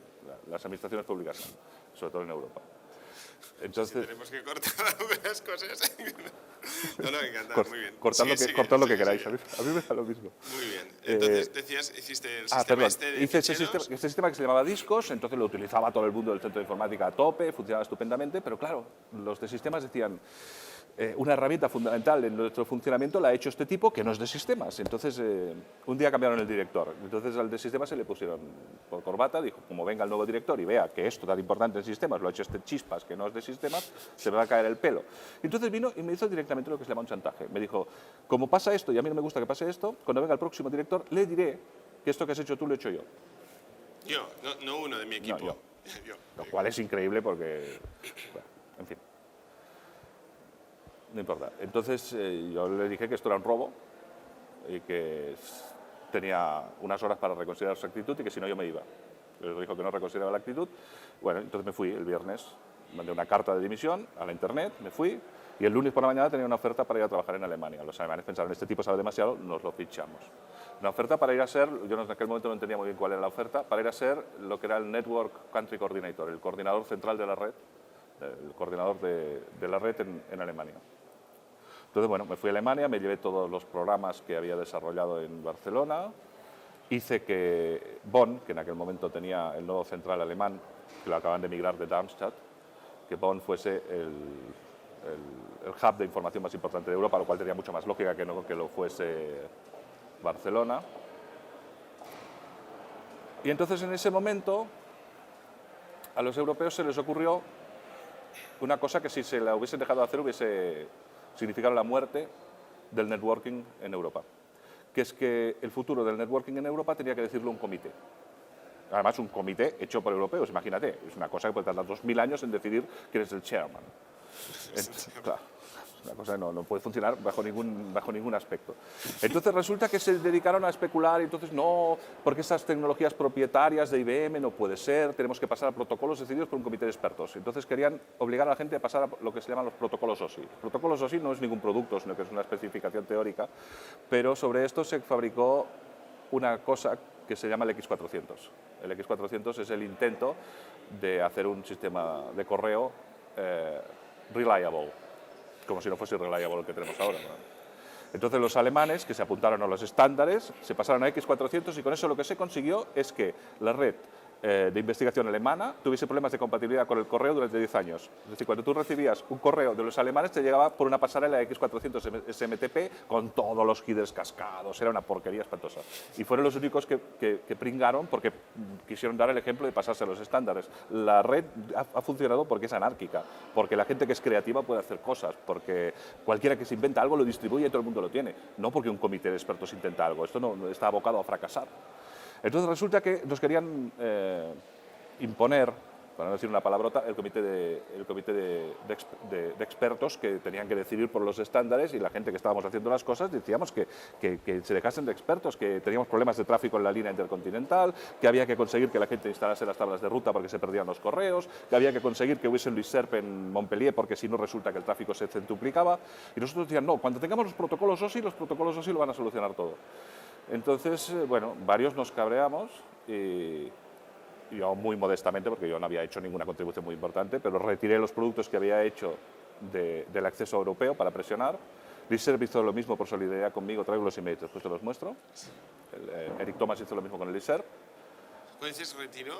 Las administraciones públicas no, sobre todo en Europa. Entonces, si tenemos que cortar algunas cosas. No, encantado, muy bien. Cortad lo que queráis, a mí me da lo mismo. Muy bien. Entonces, decías, hiciste el sistema perdón. Hice este sistema que se llamaba Discos, entonces lo utilizaba todo el mundo del centro de informática a tope, funcionaba estupendamente, pero claro, los de sistemas decían, una herramienta fundamental en nuestro funcionamiento la ha hecho este tipo que no es de sistemas. Entonces, un día cambiaron el director. Entonces, al de sistemas se le pusieron por corbata, dijo, como venga el nuevo director y vea que esto tan importante en sistemas lo ha hecho este chispas que no es de sistemas, se me va a caer el pelo. Entonces vino y me hizo directamente lo que se llama un chantaje. Me dijo, como pasa esto y a mí no me gusta que pase esto, cuando venga el próximo director le diré que esto que has hecho tú lo he hecho yo. Yo, no uno de mi equipo. No, yo. Lo cual es increíble porque, bueno, en fin. No importa. Entonces yo le dije que esto era un robo y que tenía unas horas para reconsiderar su actitud y que si no yo me iba. Le dijo que no reconsideraba la actitud. Bueno, entonces me fui el viernes, mandé una carta de dimisión a la internet, me fui y el lunes por la mañana tenía una oferta para ir a trabajar en Alemania. Los alemanes pensaron, este tipo sabe demasiado, nos lo fichamos. Una oferta para ir a ser, yo en aquel momento no entendía muy bien cuál era la oferta, para ir a ser lo que era el Network Country Coordinator, el coordinador central de la red, el coordinador de la red en Alemania. Entonces, bueno, me fui a Alemania, me llevé todos los programas que había desarrollado en Barcelona, hice que Bonn, que en aquel momento tenía el nodo central alemán, que lo acaban de migrar de Darmstadt, que Bonn fuese el hub de información más importante de Europa, lo cual tenía mucho más lógica que no que lo fuese Barcelona. Y entonces en ese momento a los europeos se les ocurrió una cosa que si se la hubiesen dejado de hacer hubiese significado la muerte del networking en Europa, que es que el futuro del networking en Europa tenía que decirlo un comité. Además, un comité hecho por europeos, imagínate, es una cosa que puede tardar 2000 años en decidir quién es el chairman. Claro, una cosa que no puede funcionar bajo ningún aspecto. Entonces resulta que se dedicaron a especular y entonces no, porque esas tecnologías propietarias de IBM no puede ser, tenemos que pasar a protocolos decididos por un comité de expertos. Entonces querían obligar a la gente a pasar a lo que se llaman los protocolos OSI. Los protocolos OSI no es ningún producto, sino que es una especificación teórica, pero sobre esto se fabricó una cosa que se llama el X400. El X400 es el intento de hacer un sistema de correo reliable, como si no fuese reliable el que tenemos ahora, ¿no? Entonces los alemanes, que se apuntaron a los estándares, se pasaron a X400 y con eso lo que se consiguió es que la red de investigación alemana tuviese problemas de compatibilidad con el correo durante 10 años. Es decir, cuando tú recibías un correo de los alemanes te llegaba por una pasarela X400 SMTP con todos los headers cascados, era una porquería espantosa. Y fueron los únicos que pringaron porque quisieron dar el ejemplo de pasarse a los estándares. La red ha funcionado porque es anárquica, porque la gente que es creativa puede hacer cosas, porque cualquiera que se inventa algo lo distribuye y todo el mundo lo tiene, no porque un comité de expertos intenta algo. Esto no está abocado a fracasar. Entonces resulta que nos querían imponer, para no decir una palabrota, el comité de expertos que tenían que decidir por los estándares, y la gente que estábamos haciendo las cosas decíamos que se dejasen de expertos, que teníamos problemas de tráfico en la línea intercontinental, que había que conseguir que la gente instalase las tablas de ruta porque se perdían los correos, que había que conseguir que hubiese un LISERP en Montpellier porque si no resulta que el tráfico se centuplicaba. Y nosotros decíamos, no, cuando tengamos los protocolos OSI lo van a solucionar todo. Entonces, bueno, varios nos cabreamos y yo muy modestamente, porque yo no había hecho ninguna contribución muy importante, pero retiré los productos que había hecho del acceso europeo para presionar. LISERP hizo lo mismo por solidaridad conmigo, traigo los emails, después te los muestro. Eric Thomas hizo lo mismo con el LISERP. Cuando dices retiro,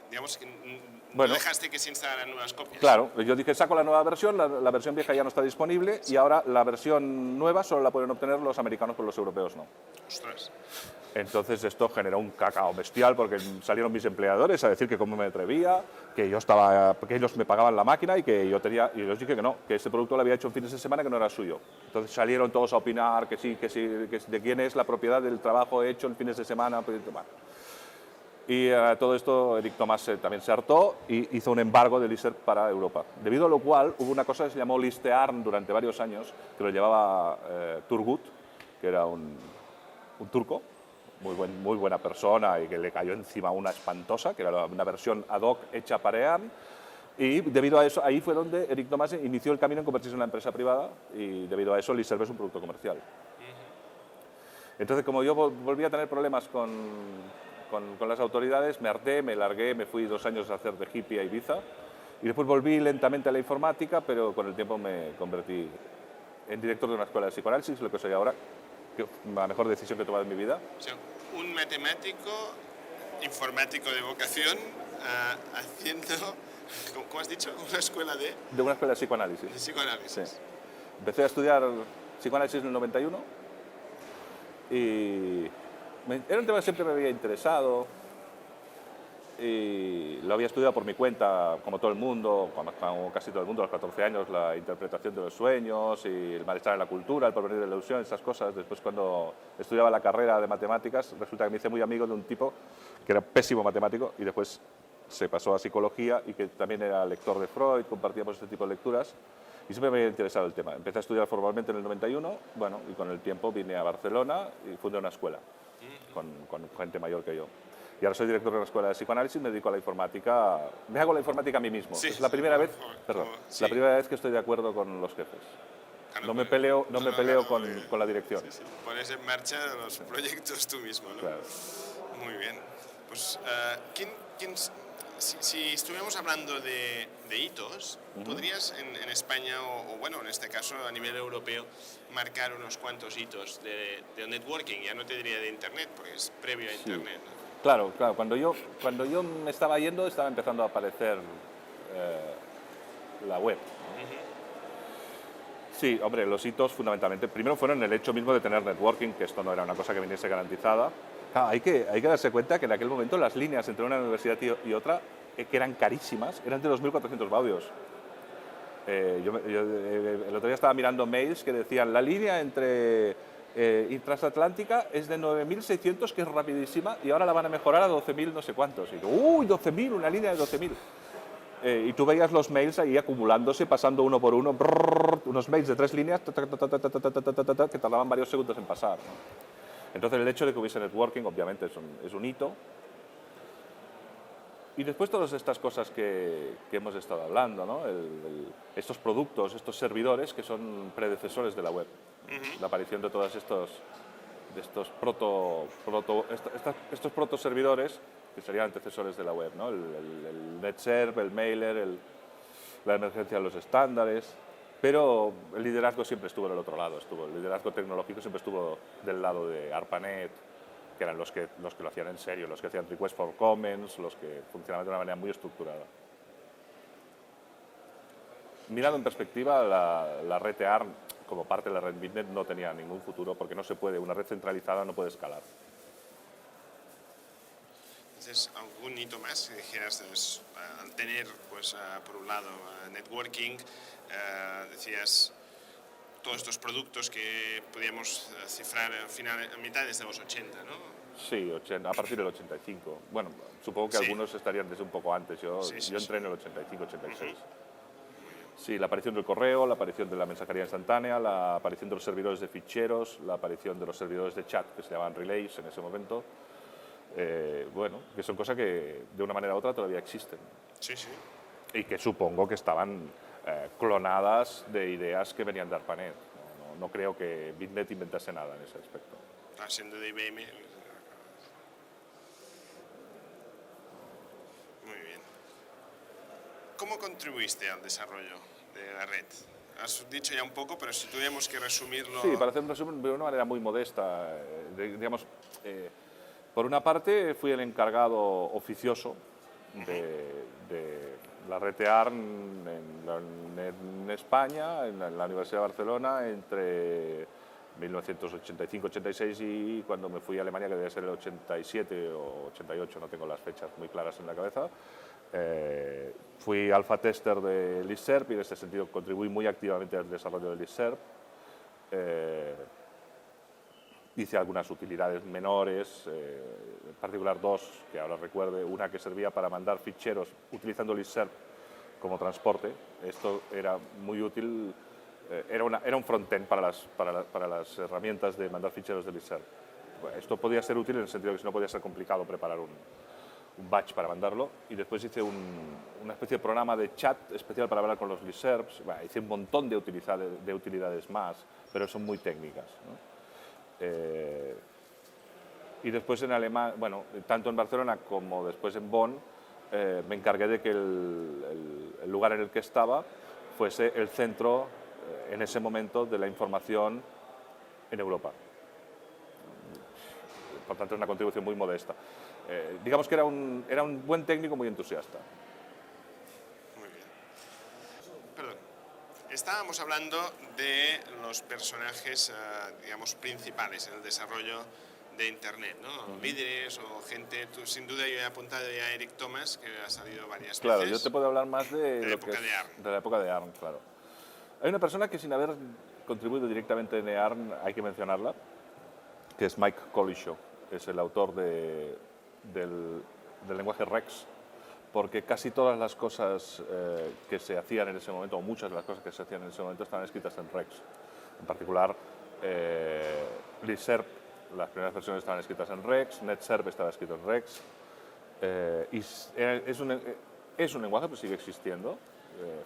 digamos que no Bueno, dejaste que se instalaran nuevas copias. Claro, yo dije, saco la nueva versión, la versión vieja ya no está disponible y ahora la versión nueva solo la pueden obtener los americanos, pero los europeos no. Ostras. Entonces esto generó un cacao bestial porque salieron mis empleadores a decir que cómo me atrevía, que ellos me pagaban la máquina y que yo tenía, y les dije que no, que este producto lo había hecho en fines de semana, que no era suyo. Entonces salieron todos a opinar que sí, que de quién es la propiedad del trabajo hecho en fines de semana. Bueno. Y todo esto Eric Thomas también se hartó y hizo un embargo de LISERP para Europa. Debido a lo cual hubo una cosa que se llamó Listearn durante varios años, que lo llevaba Turgut, que era un turco, muy buena persona y que le cayó encima una espantosa, que era una versión ad hoc hecha para EARN. Y debido a eso, ahí fue donde Eric Thomas inició el camino en convertirse en una empresa privada y debido a eso LISERP es un producto comercial. Entonces, como yo volví a tener problemas con las autoridades, me harté, me largué, me fui 2 años a hacer de hippie a Ibiza y después volví lentamente a la informática, pero con el tiempo me convertí en director de una escuela de psicoanálisis, lo que soy ahora, que la mejor decisión que he tomado en mi vida. O sea, un matemático, informático de vocación, haciendo, ¿cómo has dicho? Una escuela de una escuela de psicoanálisis. De psicoanálisis. Sí. Empecé a estudiar psicoanálisis en el 91 y era un tema que siempre me había interesado y lo había estudiado por mi cuenta, como todo el mundo, como casi todo el mundo, a los 14 años, la interpretación de los sueños y el malestar en la cultura, el porvenir de la ilusión, esas cosas. Después, cuando estudiaba la carrera de matemáticas, resulta que me hice muy amigo de un tipo que era pésimo matemático y después se pasó a psicología y que también era lector de Freud, compartíamos este tipo de lecturas. Y siempre me había interesado el tema. Empecé a estudiar formalmente en el 91, bueno, y con el tiempo vine a Barcelona y fundé una escuela con gente mayor que yo. Y ahora soy director de una escuela de psicoanálisis, me dedico a la informática, me hago la informática a mí mismo. Sí, es la primera vez, sí. la primera vez que estoy de acuerdo con los jefes. Claro, no me peleo con la dirección. Sí, sí. Pones en marcha los proyectos tú mismo, ¿no? Claro. Muy bien. Pues, si estuviéramos hablando de hitos, ¿podrías en España o, bueno, en este caso a nivel europeo, marcar unos cuantos hitos de networking? Ya no te diría de Internet, porque es previo a Internet, ¿no? Claro. Cuando yo me estaba yendo, estaba empezando a aparecer la web. Sí, hombre, los hitos fundamentalmente, primero fueron el hecho mismo de tener networking, que esto no era una cosa que viniese garantizada. Claro, hay que darse cuenta que en aquel momento las líneas entre una universidad y otra, que eran carísimas, eran de 2.400 baudios. El otro día estaba mirando mails que decían la línea entre transatlántica es de 9.600, que es rapidísima, y ahora la van a mejorar a 12.000 no sé cuántos. Y digo, ¡uy, 12.000! Una línea de 12.000. Y tú veías los mails ahí acumulándose, pasando uno por uno, unos mails de 3 líneas que tardaban varios segundos en pasar, ¿no? Entonces el hecho de que hubiese networking obviamente es un hito. Y después todas estas cosas que hemos estado hablando, ¿no? Estos productos, estos servidores que son predecesores de la web. La aparición de todos estos estos estos protoservidores que serían antecesores de la web, ¿no? El NetServe, el Mailer, la emergencia de los estándares, pero el liderazgo siempre estuvo en el otro lado, el liderazgo tecnológico siempre estuvo del lado de ARPANET, que eran los que lo hacían en serio, los que hacían request for comments, los que funcionaban de una manera muy estructurada. Mirado en perspectiva, la red ARM como parte de la red Bitnet no tenía ningún futuro porque no se puede, una red centralizada no puede escalar. Entonces, ¿algún hito más que dijeras al tener, pues, por un lado, networking, decías todos estos productos que podíamos cifrar a mitades de los 80, ¿no? Sí, a partir del 85. Bueno, supongo que algunos estarían desde un poco antes. Yo entré en el 85, 86. Sí, la aparición del correo, la aparición de la mensajería instantánea, la aparición de los servidores de ficheros, la aparición de los servidores de chat, que se llamaban relays en ese momento. Bueno, que son cosas que de una manera u otra todavía existen. Sí, sí. Y que supongo que estaban clonadas de ideas que venían de ARPANET. No creo que Bitnet inventase nada en ese aspecto. Siendo de IBM. Muy bien. ¿Cómo contribuiste al desarrollo de la red? Has dicho ya un poco, pero si tuviéramos que resumirlo... Sí, para hacer un resumen de una manera muy modesta. Digamos, por una parte fui el encargado oficioso de la red ARM en España, en la Universidad de Barcelona, entre 1985-86 y cuando me fui a Alemania, que debe ser el 87 o 88, no tengo las fechas muy claras en la cabeza. Fui alfa tester de ListServ y en ese sentido contribuí muy activamente al desarrollo de ListServ. Hice algunas utilidades menores, en particular dos, que ahora recuerde, una que servía para mandar ficheros utilizando ListServ como transporte. Esto era muy útil, era un frontend para las herramientas de mandar ficheros de ListServ. Bueno, esto podía ser útil en el sentido de que si no podía ser complicado preparar un batch para mandarlo, y después hice una especie de programa de chat especial para hablar con los listservs. Bueno, hice un montón de utilidades más, pero son muy técnicas, ¿no? Y después en Alemania, bueno, tanto en Barcelona como después en Bonn, me encargué de que el lugar en el que estaba fuese el centro, en ese momento, de la información en Europa. Por tanto, es una contribución muy modesta. Digamos que era un buen técnico muy entusiasta. Muy bien. Perdón. Estábamos hablando de los personajes, digamos, principales en el desarrollo de Internet, ¿no? Líderes o gente. Tú, sin duda, yo he apuntado ya a Eric Thomas, que ha salido varias veces. Claro, yo te puedo hablar más de la época de ARM. De la época de ARM, claro. Hay una persona que, sin haber contribuido directamente en ARM, hay que mencionarla, que es Mike Collishaw. Es el autor del lenguaje Rex, porque casi todas las cosas que se hacían en ese momento, o muchas de las cosas que se hacían en ese momento, estaban escritas en Rex. En particular, ListServ, las primeras versiones estaban escritas en Rex, NetServe estaba escrito en Rex, y es un lenguaje que sigue existiendo,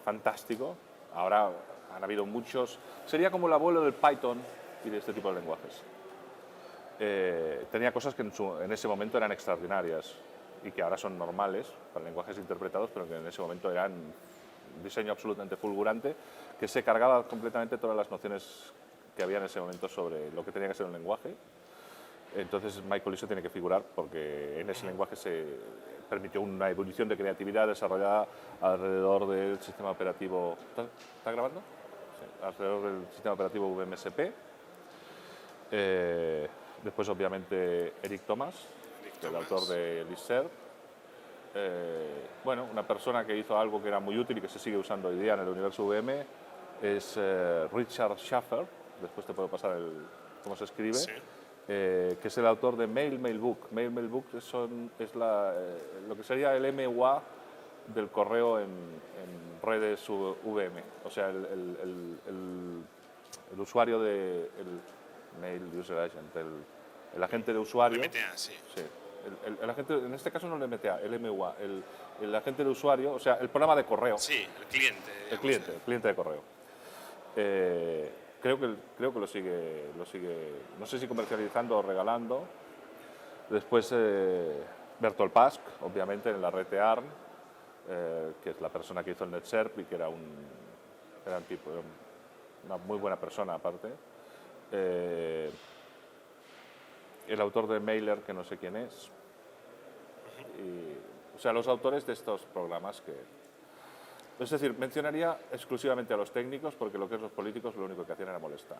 fantástico. Ahora han habido muchos, sería como el abuelo del Python y de este tipo de lenguajes. Tenía cosas que en ese momento eran extraordinarias y que ahora son normales para lenguajes interpretados, pero que en ese momento eran un diseño absolutamente fulgurante, que se cargaba completamente todas las nociones que había en ese momento sobre lo que tenía que ser un lenguaje. Entonces Mike Collishaw tiene que figurar porque en ese lenguaje se permitió una ebullición de creatividad desarrollada alrededor del sistema operativo... ¿Está grabando? Sí, alrededor del sistema operativo VMSP. Después, obviamente, Eric Thomas, el autor de ListServ. Bueno, una persona que hizo algo que era muy útil y que se sigue usando hoy día en el universo VM es Richard Schafer. Después te puedo pasar cómo se escribe. Sí. Que es el autor de Mailbook. Mailbook es lo que sería el MUA del correo en redes VM. O sea, el usuario de... Mail User Agent, el agente de usuario. El MTA, sí. Sí. El agente, en este caso no el MTA, el MUA, el agente de usuario, o sea, el programa de correo. Sí, el cliente. El cliente de correo. Creo que lo sigue, no sé si comercializando o regalando. Después Bertolt Pask, obviamente, en la red de ARM, que es la persona que hizo el NetSerp y que era un tipo, una muy buena persona aparte. El autor de Mailer, que no sé quién es. O sea, los autores de estos programas que... Es decir, mencionaría exclusivamente a los técnicos porque lo que es los políticos lo único que hacían era molestar.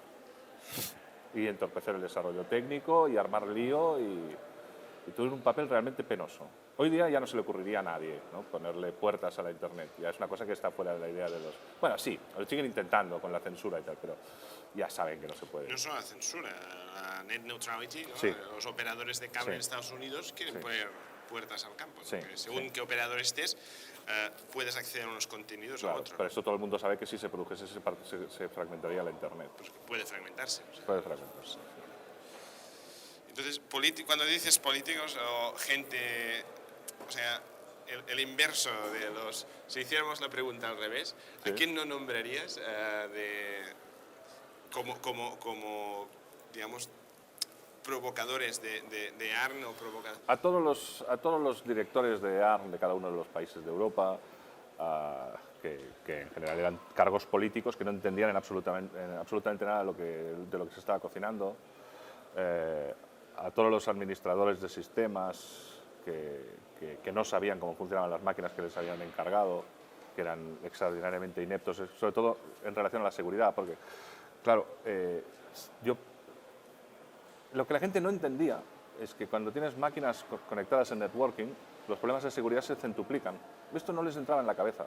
Y entorpecer el desarrollo técnico y armar lío y tuvieron un papel realmente penoso. Hoy día ya no se le ocurriría a nadie, ¿no?, ponerle puertas a la Internet. Ya es una cosa que está fuera de la idea de los... Bueno, sí, lo siguen intentando con la censura y tal, pero ya saben que no se puede. No solo la censura, la net neutrality, ¿no? Sí. Los operadores de cable en Estados Unidos quieren poner puertas al campo, ¿no? Porque según qué operador estés, puedes acceder a unos contenidos a otros. Por eso todo el mundo sabe que si se produjese se fragmentaría la Internet. Pues puede fragmentarse. O sea. Puede fragmentarse. Entonces, cuando dices políticos o gente, o sea, el inverso de los... Si hiciéramos la pregunta al revés, ¿a quién no nombrarías como, digamos, provocadores de ARN o provocadores? A todos los directores de ARN de cada uno de los países de Europa, que en general eran cargos políticos que no entendían absolutamente nada de lo que se estaba cocinando, a todos los administradores de sistemas que no sabían cómo funcionaban las máquinas que les habían encargado, que eran extraordinariamente ineptos, sobre todo en relación a la seguridad, porque, claro, lo que la gente no entendía es que cuando tienes máquinas conectadas en networking, los problemas de seguridad se centuplican. Esto no les entraba en la cabeza.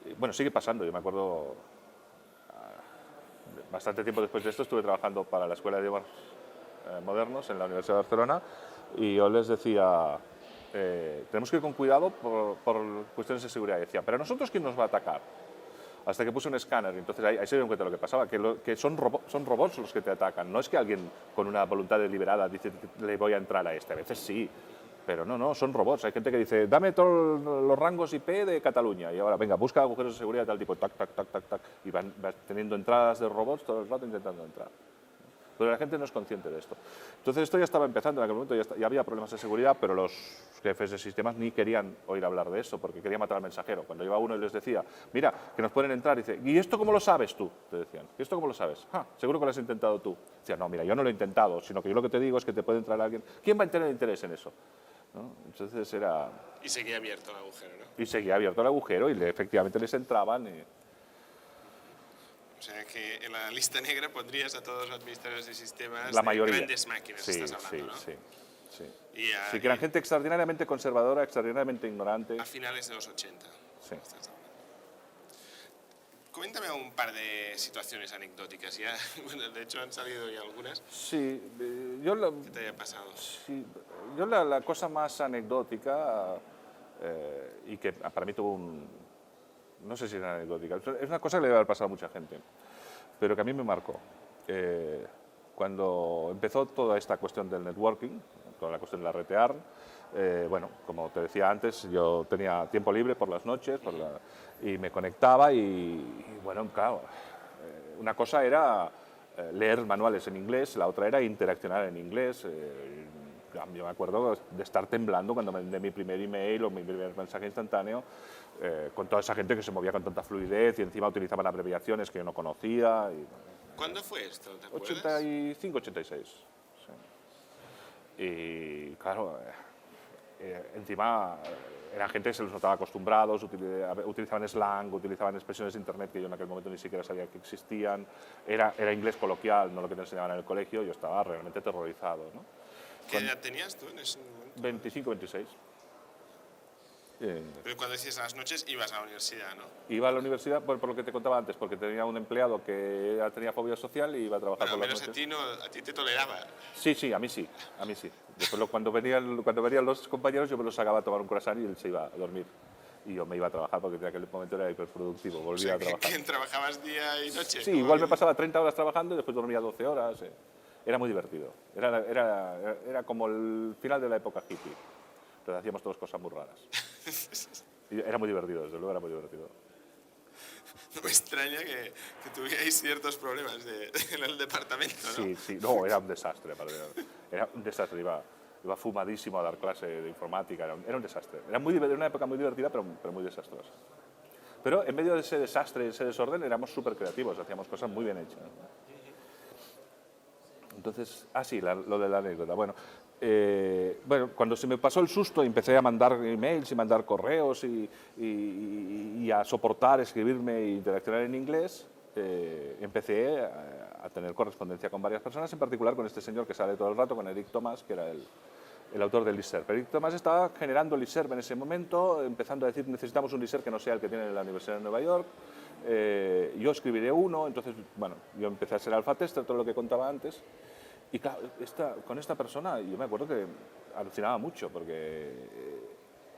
Y, bueno, sigue pasando. Yo me acuerdo, bastante tiempo después de esto, estuve trabajando para la Escuela de Idiomas Modernos en la Universidad de Barcelona y yo les decía, tenemos que ir con cuidado por cuestiones de seguridad. Y decía, ¿pero a nosotros quién nos va a atacar? Hasta que puse un escáner y entonces ahí se dieron cuenta de lo que pasaba, que son robots los que te atacan. No es que alguien con una voluntad deliberada dice, le voy a entrar a este. A veces sí, pero no, son robots. Hay gente que dice, dame todos los rangos IP de Cataluña y ahora, venga, busca agujeros de seguridad de tal tipo, tac, tac, tac, tac, tac, y van teniendo entradas de robots todo el rato intentando entrar. Pero la gente no es consciente de esto. Entonces esto ya estaba empezando, en aquel momento ya había problemas de seguridad, pero los jefes de sistemas ni querían oír hablar de eso, porque querían matar al mensajero. Cuando iba uno y les decía, mira, que nos pueden entrar, dice, ¿y esto cómo lo sabes tú? Te decían, ¿y esto cómo lo sabes? Seguro que lo has intentado tú. Decían, no, mira, yo no lo he intentado, sino que yo lo que te digo es que te puede entrar alguien. ¿Quién va a tener interés en eso? ¿No? Entonces era... Y seguía abierto el agujero, ¿no? Y seguía abierto el agujero y efectivamente les entraban y... O sea que en la lista negra pondrías a todos los administradores de sistemas la de mayoría. Grandes máquinas, estás hablando, ¿no? Sí. Sí, que eran gente extraordinariamente conservadora, extraordinariamente ignorante. A finales de los 80. Sí. Coméntame un par de situaciones anecdóticas. Ya, bueno, de hecho han salido ya algunas. Sí, ¿Qué te haya pasado? Sí, yo la cosa más anecdótica y que para mí tuvo no sé si es anecdótica, es una cosa que le debe haber pasado a mucha gente, pero que a mí me marcó. Cuando empezó toda esta cuestión del networking, toda la cuestión de la red de ARN, bueno, como te decía antes, yo tenía tiempo libre por las noches y me conectaba y bueno, claro, una cosa era leer manuales en inglés, la otra era interaccionar en inglés. Yo me acuerdo de estar temblando cuando mandé mi primer email o mi primer mensaje instantáneo con toda esa gente que se movía con tanta fluidez y encima utilizaban abreviaciones que yo no conocía. ¿Cuándo fue esto? ¿Te acuerdas? 85, 86. Sí. Y claro, encima eran gente que se los notaba acostumbrados, utilizaban slang, utilizaban expresiones de internet que yo en aquel momento ni siquiera sabía que existían. Era inglés coloquial, no lo que te enseñaban en el colegio. Yo estaba realmente aterrorizado, ¿no? ¿Qué edad tenías tú en ese momento? 25, 26. Pero cuando decías a las noches ibas a la universidad, ¿no? Iba a la universidad por lo que te contaba antes, porque tenía un empleado que tenía fobia social y iba a trabajar por las noches. A ti te toleraba. Sí, a mí sí. Después cuando venían los compañeros yo me los sacaba a tomar un croissant y él se iba a dormir. Y yo me iba a trabajar porque en aquel momento era hiperproductivo, volvía a trabajar. ¿Que trabajabas día y noche? Sí, igual me pasaba 30 horas trabajando y después dormía 12 horas. Era muy divertido. Era como el final de la época hippie. Entonces hacíamos todas cosas muy raras. Y era muy divertido, desde luego era muy divertido. No me extraña que tuvierais ciertos problemas en el departamento, ¿no? Sí, sí, no, era un desastre. Era un desastre, iba fumadísimo a dar clase de informática, era un desastre. Era una época muy divertida, pero muy desastrosa. Pero en medio de ese desastre, ese desorden, éramos súper creativos, hacíamos cosas muy bien hechas. Entonces, sí, lo de la anécdota. Bueno, cuando se me pasó el susto y empecé a mandar emails y mandar correos y a soportar, escribirme e interaccionar en inglés, empecé a tener correspondencia con varias personas, en particular con este señor que sale todo el rato, con Eric Thomas, que era el autor del Liserp. Eric Thomas estaba generando Liserp en ese momento, empezando a decir necesitamos un Liserp que no sea el que tiene en la Universidad de Nueva York. Yo escribiré uno, entonces, bueno, yo empecé a ser alfa tester, todo lo que contaba antes. Y claro, con esta persona yo me acuerdo que alucinaba mucho porque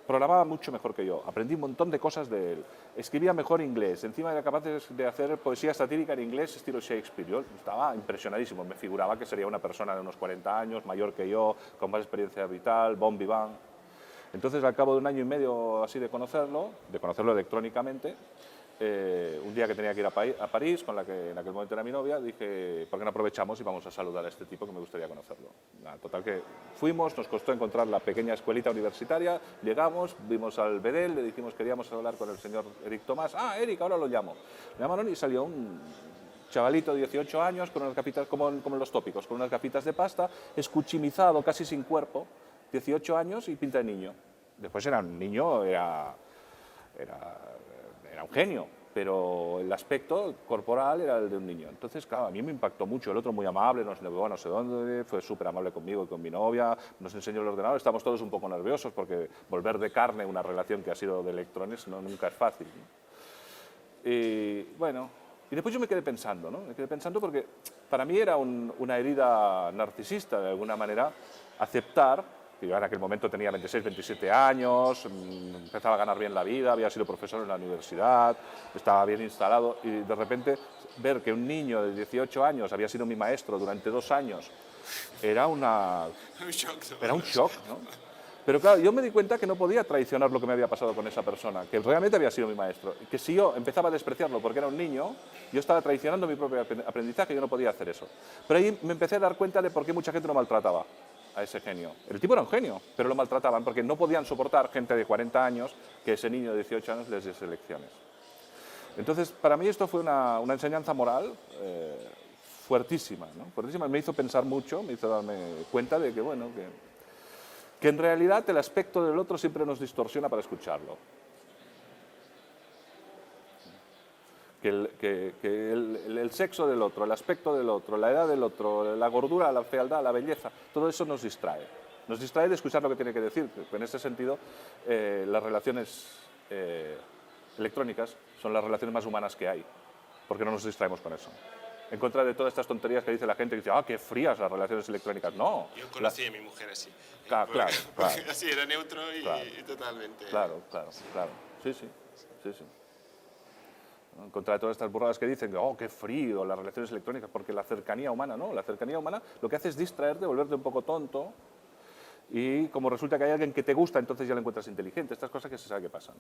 programaba mucho mejor que yo, aprendí un montón de cosas de él, escribía mejor inglés, encima era capaz de hacer poesía satírica en inglés estilo Shakespeare. Yo estaba impresionadísimo, me figuraba que sería una persona de unos 40 años, mayor que yo, con más experiencia vital, bon vivant. Entonces, al cabo de un año y medio así de conocerlo electrónicamente, un día que tenía que ir a París, con la que en aquel momento era mi novia, dije, ¿por qué no aprovechamos y vamos a saludar a este tipo que me gustaría conocerlo? Total que fuimos, nos costó encontrar la pequeña escuelita universitaria, llegamos, vimos al Bedel, le dijimos queríamos hablar con el señor Eric Thomas. Eric, ahora lo llamo. Le llamaron y salió un chavalito de 18 años, con unas gafitas, como en los tópicos, con unas gafitas de pasta, escuchimizado, casi sin cuerpo, 18 años y pinta de niño. Después era un niño, era un genio, pero el aspecto corporal era el de un niño. Entonces, claro, a mí me impactó mucho. El otro muy amable, nos llevó a no sé dónde, fue súper amable conmigo y con mi novia, nos enseñó el ordenador. Estamos todos un poco nerviosos porque volver de carne una relación que ha sido de electrones nunca es fácil, ¿no? Y bueno, y después yo me quedé pensando, ¿no? Me quedé pensando porque para mí era una herida narcisista, de alguna manera, aceptar que yo en aquel momento tenía 26, 27 años, empezaba a ganar bien la vida, había sido profesor en la universidad, estaba bien instalado y de repente ver que un niño de 18 años había sido mi maestro durante 2 años era un shock, ¿no? Pero claro, yo me di cuenta que no podía traicionar lo que me había pasado con esa persona, que realmente había sido mi maestro, y que si yo empezaba a despreciarlo porque era un niño, yo estaba traicionando mi propio aprendizaje, yo no podía hacer eso. Pero ahí me empecé a dar cuenta de por qué mucha gente lo maltrataba a ese genio. El tipo era un genio, pero lo maltrataban porque no podían soportar gente de 40 años que ese niño de 18 años les diese lecciones. Entonces, para mí esto fue una enseñanza moral fuertísima, ¿no? Fuertísima. Me hizo pensar mucho, me hizo darme cuenta de que, bueno, que en realidad el aspecto del otro siempre nos distorsiona para escucharlo. Que el sexo del otro, el aspecto del otro, la edad del otro, la gordura, la fealdad, la belleza, todo eso nos distrae. Nos distrae de escuchar lo que tiene que decir. En ese sentido, las relaciones electrónicas son las relaciones más humanas que hay, porque no nos distraemos con eso. En contra de todas estas tonterías que dice la gente, que dice, qué frías las relaciones electrónicas. No. Yo conocí a mi mujer así. Claro. Así, era neutro y totalmente. Claro. Sí. En contra de todas estas burradas que dicen, qué frío las relaciones electrónicas, porque la cercanía humana, no. La cercanía humana lo que hace es distraerte, volverte un poco tonto, y como resulta que hay alguien que te gusta, entonces ya lo encuentras inteligente. Estas cosas que se sabe que pasan.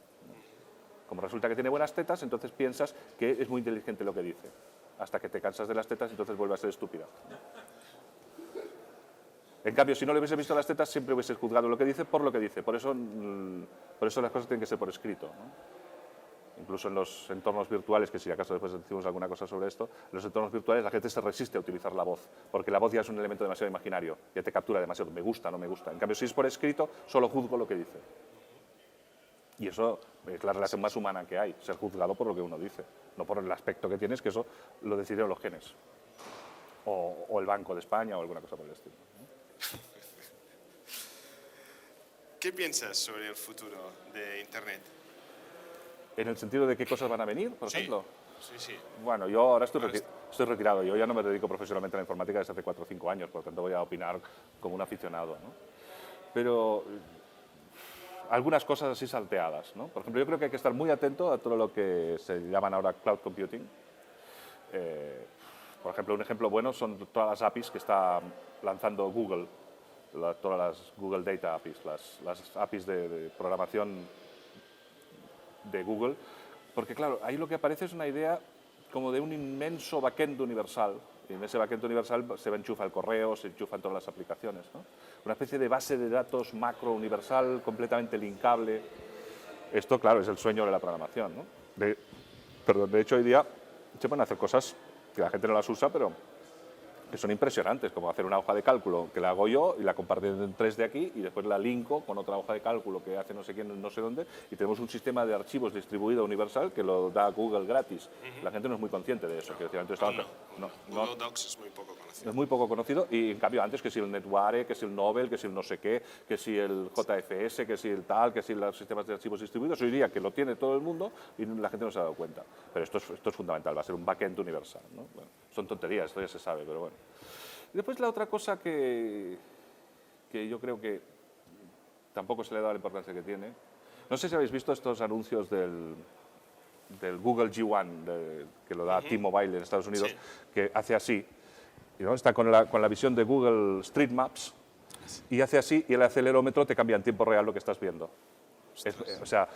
Como resulta que tiene buenas tetas, entonces piensas que es muy inteligente lo que dice. Hasta que te cansas de las tetas y entonces vuelve a ser estúpida. En cambio, si no le hubiese visto las tetas, siempre hubiese juzgado lo que dice por lo que dice. Por eso las cosas tienen que ser por escrito, ¿no? Incluso en los entornos virtuales, que si acaso después decimos alguna cosa sobre esto, en los entornos virtuales la gente se resiste a utilizar la voz, porque la voz ya es un elemento demasiado imaginario, ya te captura demasiado, me gusta, no me gusta. En cambio, si es por escrito, solo juzgo lo que dice. Y eso es la relación más humana que hay, ser juzgado por lo que uno dice, no por el aspecto que tienes, que eso lo decidieron los genes, o el Banco de España, o alguna cosa por el estilo. ¿Qué piensas sobre el futuro de Internet? ¿En el sentido de qué cosas van a venir, por ejemplo? Sí. Bueno, yo ahora estoy retirado. Yo ya no me dedico profesionalmente a la informática desde hace 4 o 5 años, por lo tanto voy a opinar como un aficionado, ¿no? Pero algunas cosas así salteadas, ¿no? Por ejemplo, yo creo que hay que estar muy atento a todo lo que se llaman ahora cloud computing. Por ejemplo, un ejemplo bueno son todas las APIs que está lanzando Google, todas las Google Data APIs, las APIs de programación de Google, Porque claro, ahí lo que aparece es una idea como de un inmenso backend universal. Y en ese backend universal se enchufa el correo, se enchufan todas las aplicaciones, ¿no? Una especie de base de datos macro universal, completamente linkable. Esto, claro, es el sueño de la programación, ¿no? De hecho, hoy día se pueden hacer cosas que la gente no las usa, pero que son impresionantes, como hacer una hoja de cálculo que la hago yo y la comparto en 3 de aquí y después la linko con otra hoja de cálculo que hace no sé quién, no sé dónde, y tenemos un sistema de archivos distribuido universal que lo da Google gratis. La gente no es muy consciente de eso. Google Docs es muy poco conocido. Es muy poco conocido y en cambio antes que si el NetWare, que si el Nobel, que si el no sé qué, que si el JFS, que si el tal, que si los sistemas de archivos distribuidos, hoy día que lo tiene todo el mundo y la gente no se ha dado cuenta. Pero esto es fundamental, va a ser un backend universal, ¿no? Bueno, son tonterías, esto ya se sabe, pero bueno. Y después la otra cosa que yo creo que tampoco se le da la importancia que tiene, no sé si habéis visto estos anuncios del Google G1, que lo da T-Mobile en Estados Unidos, sí, que hace así, ¿no? Está con la visión de Google Street Maps y hace así y el acelerómetro te cambia en tiempo real lo que estás viendo. O sea,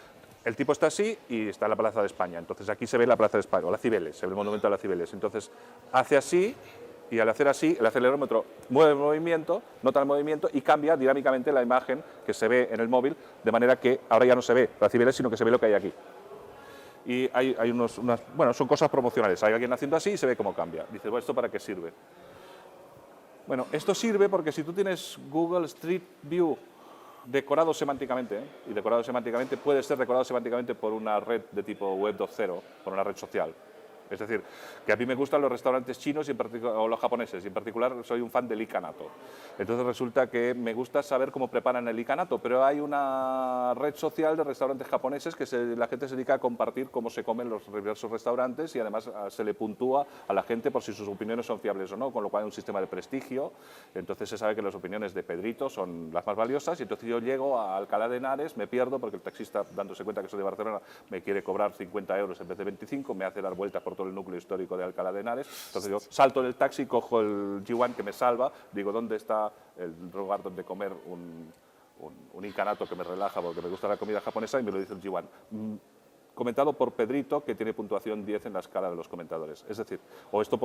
el tipo está así y está en la Plaza de España. Entonces aquí se ve la Plaza de España, o la Cibeles, se ve el monumento de la Cibeles. Entonces hace así y al hacer así el acelerómetro mueve el movimiento, nota el movimiento y cambia dinámicamente la imagen que se ve en el móvil, de manera que ahora ya no se ve la Cibeles, sino que se ve lo que hay aquí. Y hay bueno, son cosas promocionales. Hay alguien haciendo así y se ve cómo cambia. Dices, bueno, ¿esto para qué sirve? Bueno, esto sirve porque si tú tienes Google Street View decorado semánticamente, y decorado semánticamente puede ser decorado semánticamente por una red de tipo web 2.0, por una red social. Es decir, que a mí me gustan los restaurantes chinos o los japoneses, y en particular soy un fan del ikanato. Entonces resulta que me gusta saber cómo preparan el ikanato, pero hay una red social de restaurantes japoneses que la gente se dedica a compartir cómo se comen los diversos restaurantes y además se le puntúa a la gente por si sus opiniones son fiables o no, con lo cual hay un sistema de prestigio. Entonces se sabe que las opiniones de Pedrito son las más valiosas y entonces yo llego a Alcalá de Henares, me pierdo porque el taxista, dándose cuenta que soy de Barcelona, me quiere cobrar 50 euros en vez de 25, me hace dar vueltas por todo el núcleo histórico de Alcalá de Henares. Entonces yo salto del taxi, cojo el G1 que me salva, digo, ¿dónde está el lugar donde comer un ikanato que me relaja porque me gusta la comida japonesa? Y me lo dice el G1. Comentado por Pedrito, que tiene puntuación 10 en la escala de los comentadores. Es decir, o esto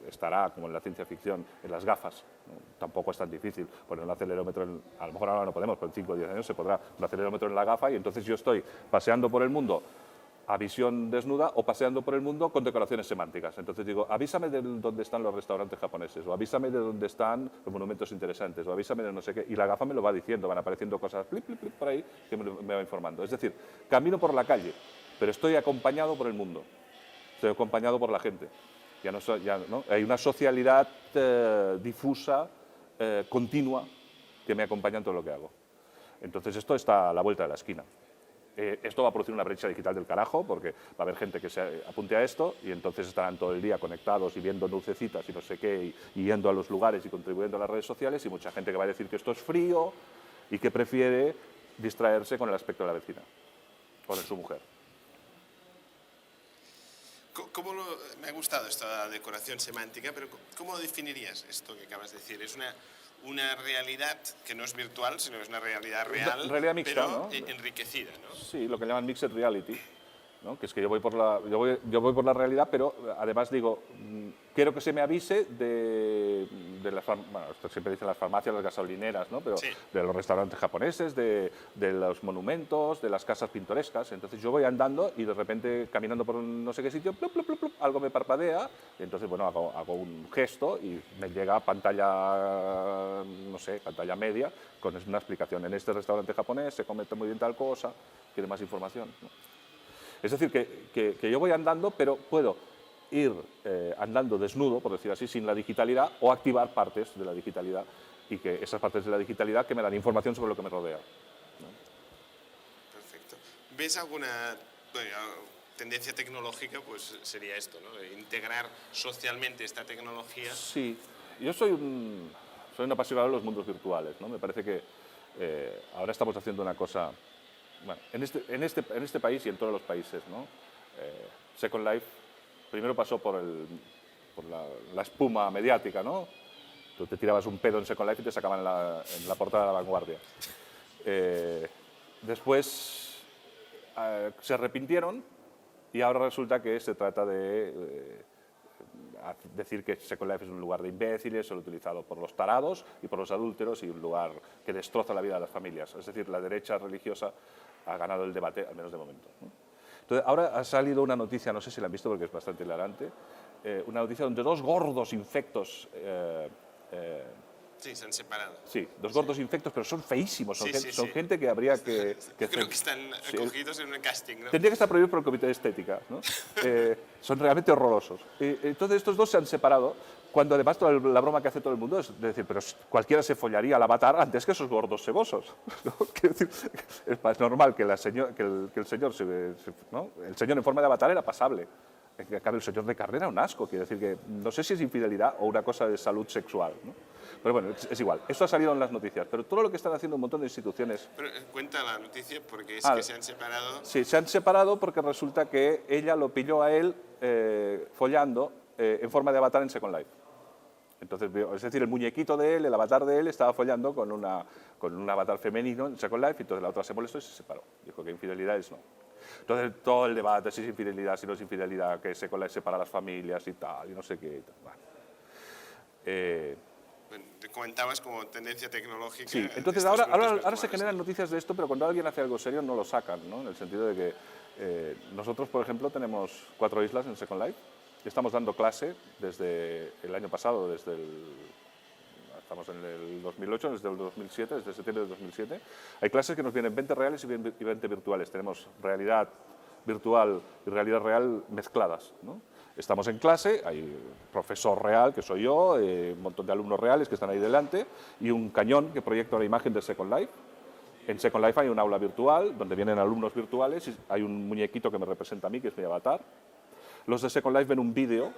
estará, como en la ciencia ficción, en las gafas. ¿No? Tampoco es tan difícil poner un acelerómetro, a lo mejor ahora no podemos, pero en 5 o 10 años se podrá un acelerómetro en la gafa y entonces yo estoy paseando por el mundo a visión desnuda o paseando por el mundo con decoraciones semánticas. Entonces digo, avísame de dónde están los restaurantes japoneses, o avísame de dónde están los monumentos interesantes, o avísame de no sé qué. Y la gafa me lo va diciendo, van apareciendo cosas plip, plip, plip, por ahí que me va informando. Es decir, camino por la calle, pero estoy acompañado por el mundo, estoy acompañado por la gente. ¿No? Hay una socialidad difusa, continua, que me acompaña en todo lo que hago. Entonces esto está a la vuelta de la esquina. Esto va a producir una brecha digital del carajo, porque va a haber gente que se apunte a esto y entonces estarán todo el día conectados y viendo lucecitas y no sé qué, y yendo a los lugares y contribuyendo a las redes sociales, y mucha gente que va a decir que esto es frío y que prefiere distraerse con el aspecto de la vecina o de su mujer. Me ha gustado esta decoración semántica, pero ¿cómo definirías esto que acabas de decir? ¿Es una realidad que no es virtual, sino que es una realidad real, realidad mixta, pero ¿no? enriquecida, ¿no? Sí, lo que llaman mixed reality, ¿no? Que es que yo voy por la realidad, pero además digo, quiero que se me avise de las bueno, esto siempre dicen las farmacias, las gasolineras, ¿no? Pero sí, de los restaurantes japoneses, de los monumentos, de las casas pintorescas. Entonces yo voy andando y de repente caminando por un no sé qué sitio, plup, plup, plup, plup, algo me parpadea, y entonces bueno, hago un gesto y me llega pantalla, no sé, pantalla media, con una explicación. En este restaurante japonés se come muy bien tal cosa, quiere más información, ¿no? Es decir, que yo voy andando, pero puedo ir andando desnudo, por decir así, sin la digitalidad, o activar partes de la digitalidad, y que esas partes de la digitalidad que me dan información sobre lo que me rodea, ¿no? Perfecto. ¿Ves alguna tendencia tecnológica? Pues sería esto, ¿no? Integrar socialmente esta tecnología. Sí, yo soy un apasionado de los mundos virtuales, ¿no? Me parece que ahora estamos haciendo una cosa. Bueno, en este país y en todos los países, ¿no? Second Life primero pasó por la espuma mediática, ¿no? Tú te tirabas un pedo en Second Life y te sacaban en la portada de La Vanguardia. Después se arrepintieron Y ahora resulta que se trata de decir que Second Life es un lugar de imbéciles, solo utilizado por los tarados y por los adúlteros, y un lugar que destroza la vida de las familias. Es decir, la derecha religiosa ha ganado el debate, al menos de momento, ¿no? Entonces, ahora ha salido una noticia, no sé si la han visto porque es bastante hilarante, una noticia donde dos gordos infectos... Sí, se han separado. Sí, dos gordos infectos, pero son feísimos, son, Sí, son sí. gente que habría que... Creo que están acogidos en un casting, ¿no? Tendría que estar prohibido por el comité de estética, ¿no? Son realmente horrorosos. Entonces estos dos se han separado, cuando además toda la broma que hace todo el mundo es decir, pero cualquiera se follaría al Avatar antes que esos gordos cebosos, ¿no? Quiero decir, es normal que, el señor, ¿no? El señor en forma de Avatar era pasable. En cambio, el señor de carne era un asco. Quiere decir que no sé si es infidelidad o una cosa de salud sexual, ¿no? Pero bueno, es igual. Esto ha salido en las noticias. Pero todo lo que están haciendo un montón de instituciones... Pero cuenta la noticia porque es que se han separado. Sí, se han separado porque resulta que ella lo pilló a él follando en forma de Avatar en Second Life. Entonces, es decir, el muñequito de él, el avatar de él, estaba follando con un avatar femenino en Second Life, y entonces la otra se molestó y se separó. Dijo que infidelidades no. Entonces, todo el debate, si es infidelidad, si no es infidelidad, que Second Life separa a las familias y tal, y no sé qué. Y tal. Bueno, te comentabas como tendencia tecnológica. Sí, entonces ahora se generan noticias de esto, pero cuando alguien hace algo serio no lo sacan, ¿no? En el sentido de que nosotros, por ejemplo, tenemos 4 islas en Second Life. Estamos dando clase desde el año pasado, estamos en el 2008, desde el 2007, desde septiembre del 2007. Hay clases que nos vienen 20 reales y 20 virtuales. Tenemos realidad virtual y realidad real mezcladas, ¿no? Estamos en clase, hay un profesor real, que soy yo, un montón de alumnos reales que están ahí delante, y un cañón que proyecta una imagen de Second Life. En Second Life hay un aula virtual, donde vienen alumnos virtuales, y hay un muñequito que me representa a mí, que es mi avatar. Los de Second Life ven un vídeo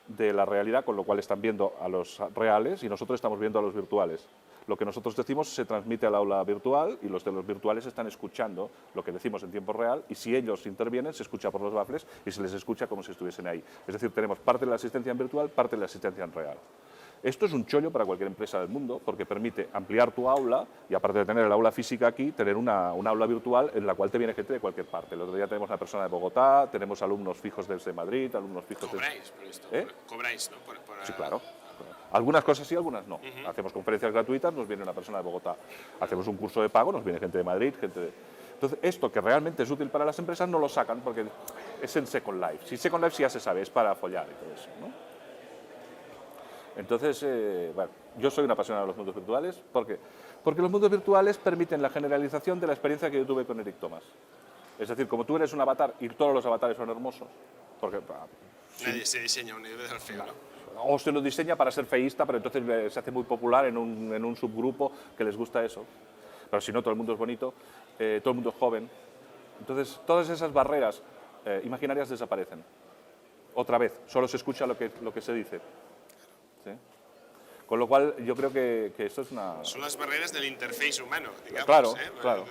de la realidad, con lo cual están viendo a los reales y nosotros estamos viendo a los virtuales. Lo que nosotros decimos se transmite al aula virtual y los de los virtuales están escuchando lo que decimos en tiempo real, y si ellos intervienen se escucha por los baffles y se les escucha como si estuviesen ahí. Es decir, tenemos parte de la asistencia en virtual, parte de la asistencia en real. Esto es un chollo para cualquier empresa del mundo porque permite ampliar tu aula y, aparte de tener el aula física aquí, tener una aula virtual en la cual te viene gente de cualquier parte. El otro día tenemos una persona de Bogotá, tenemos alumnos fijos desde Madrid, alumnos fijos ¿Cobráis por esto? ¿Cobráis, no? Sí, claro. Algunas cosas sí, algunas no. Hacemos conferencias gratuitas, nos viene una persona de Bogotá. Hacemos un curso de pago, nos viene gente de Madrid, gente de... Entonces, esto que realmente es útil para las empresas no lo sacan porque es en Second Life. Si Second Life sí ya se sabe, es para follar y todo eso, ¿no? Entonces, bueno, yo soy un apasionado de los mundos virtuales. ¿Por qué? Porque los mundos virtuales permiten la generalización de la experiencia que yo tuve con Eric Thomas. Es decir, como tú eres un avatar y todos los avatares son hermosos, porque... Nadie se diseña un ideal feo, ¿no? O se lo diseña para ser feísta, pero entonces se hace muy popular en un subgrupo que les gusta eso. Pero si no, todo el mundo es bonito, todo el mundo es joven. Entonces, todas esas barreras imaginarias desaparecen. Otra vez, solo se escucha lo que se dice. ¿Sí? Con lo cual, yo creo que esto es una... Son las barreras del interface humano, digamos. Claro, ¿eh?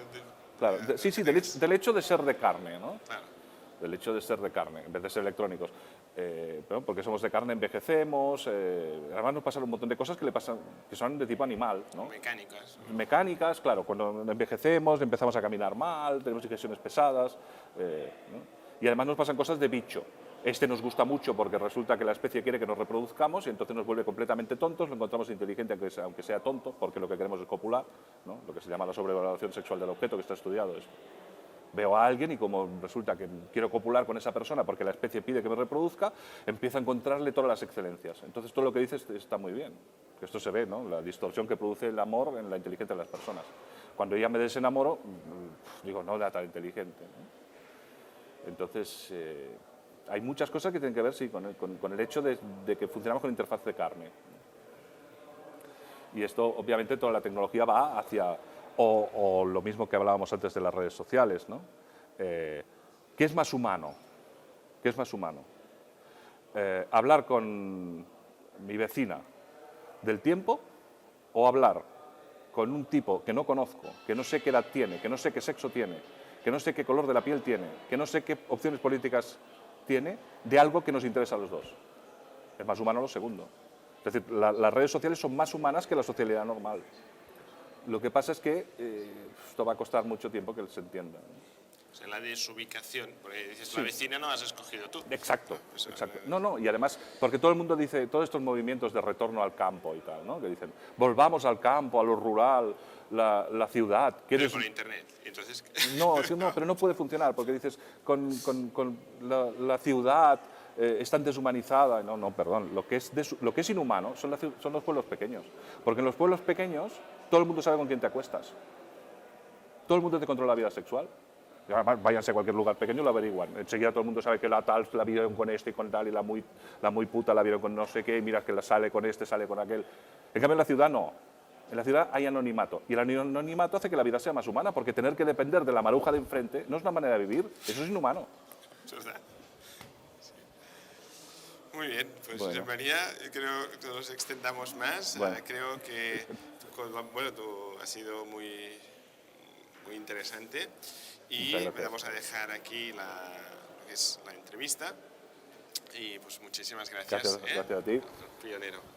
claro. Sí, del hecho de ser de carne, ¿no? Claro. Del hecho de ser de carne, en vez de ser electrónicos. Pero porque somos de carne envejecemos, además nos pasan un montón de cosas que son de tipo animal, ¿no? Mecánicas. Mecánicas, claro, cuando envejecemos empezamos a caminar mal, tenemos digestiones pesadas, ¿no? Y además nos pasan cosas de bicho. Este nos gusta mucho porque resulta que la especie quiere que nos reproduzcamos y entonces nos vuelve completamente tontos, lo encontramos inteligente aunque sea tonto, porque lo que queremos es copular, ¿no? Lo que se llama la sobrevaloración sexual del objeto, que está estudiado esto. Veo a alguien y como resulta que quiero copular con esa persona porque la especie pide que me reproduzca, empiezo a encontrarle todas las excelencias. Entonces todo lo que dices está muy bien. Esto se ve, ¿no? La distorsión que produce el amor en la inteligencia de las personas. Cuando ya me desenamoro, digo, no era tan inteligente, ¿no? Entonces, hay muchas cosas que tienen que ver, sí, con el hecho de que funcionamos con interfaz de carne. Y esto, obviamente, toda la tecnología va hacia... O lo mismo que hablábamos antes de las redes sociales, ¿no? ¿Qué es más humano? ¿Qué es más humano? ¿Hablar con mi vecina del tiempo o hablar con un tipo que no conozco, que no sé qué edad tiene, que no sé qué sexo tiene, que no sé qué color de la piel tiene, que no sé qué opciones políticas tiene, de algo que nos interesa a los dos? Es más humano lo segundo. Es decir, las redes sociales son más humanas que la socialidad normal. Lo que pasa es que esto va a costar mucho tiempo que se entienda. o sea, la desubicación, porque dices, Sí. la vecina no has escogido tú. Exacto, Eso, exacto. No, y además, porque todo el mundo dice, todos estos movimientos de retorno al campo y tal, ¿no? Que dicen, volvamos al campo, a lo rural, la ciudad. Pero ¿Quieres? con internet. Y entonces, No, sí, no, pero no puede funcionar, porque dices, con la ciudad es tan deshumanizada. No, perdón, lo que es inhumano son los pueblos pequeños. Porque en los pueblos pequeños todo el mundo sabe con quién te acuestas. Todo el mundo te controla la vida sexual. Y además, váyanse a cualquier lugar pequeño y lo averiguan. Enseguida todo el mundo sabe que la tal la vieron con este y con tal, y la muy puta la vieron con no sé qué, y mira que la sale con este, sale con aquel. En cambio, en la ciudad no. En la ciudad hay anonimato. Y el anonimato hace que la vida sea más humana, porque tener que depender de la maruja de enfrente no es una manera de vivir, eso es inhumano. eso está. Sí. Muy bien, pues Bueno. Josep María, creo que nos extendamos más. Bueno. Creo que tú has sido muy interesante. Y Muchas gracias. vamos a dejar aquí lo que es la entrevista. Y pues muchísimas gracias. Gracias a ti. Pionero.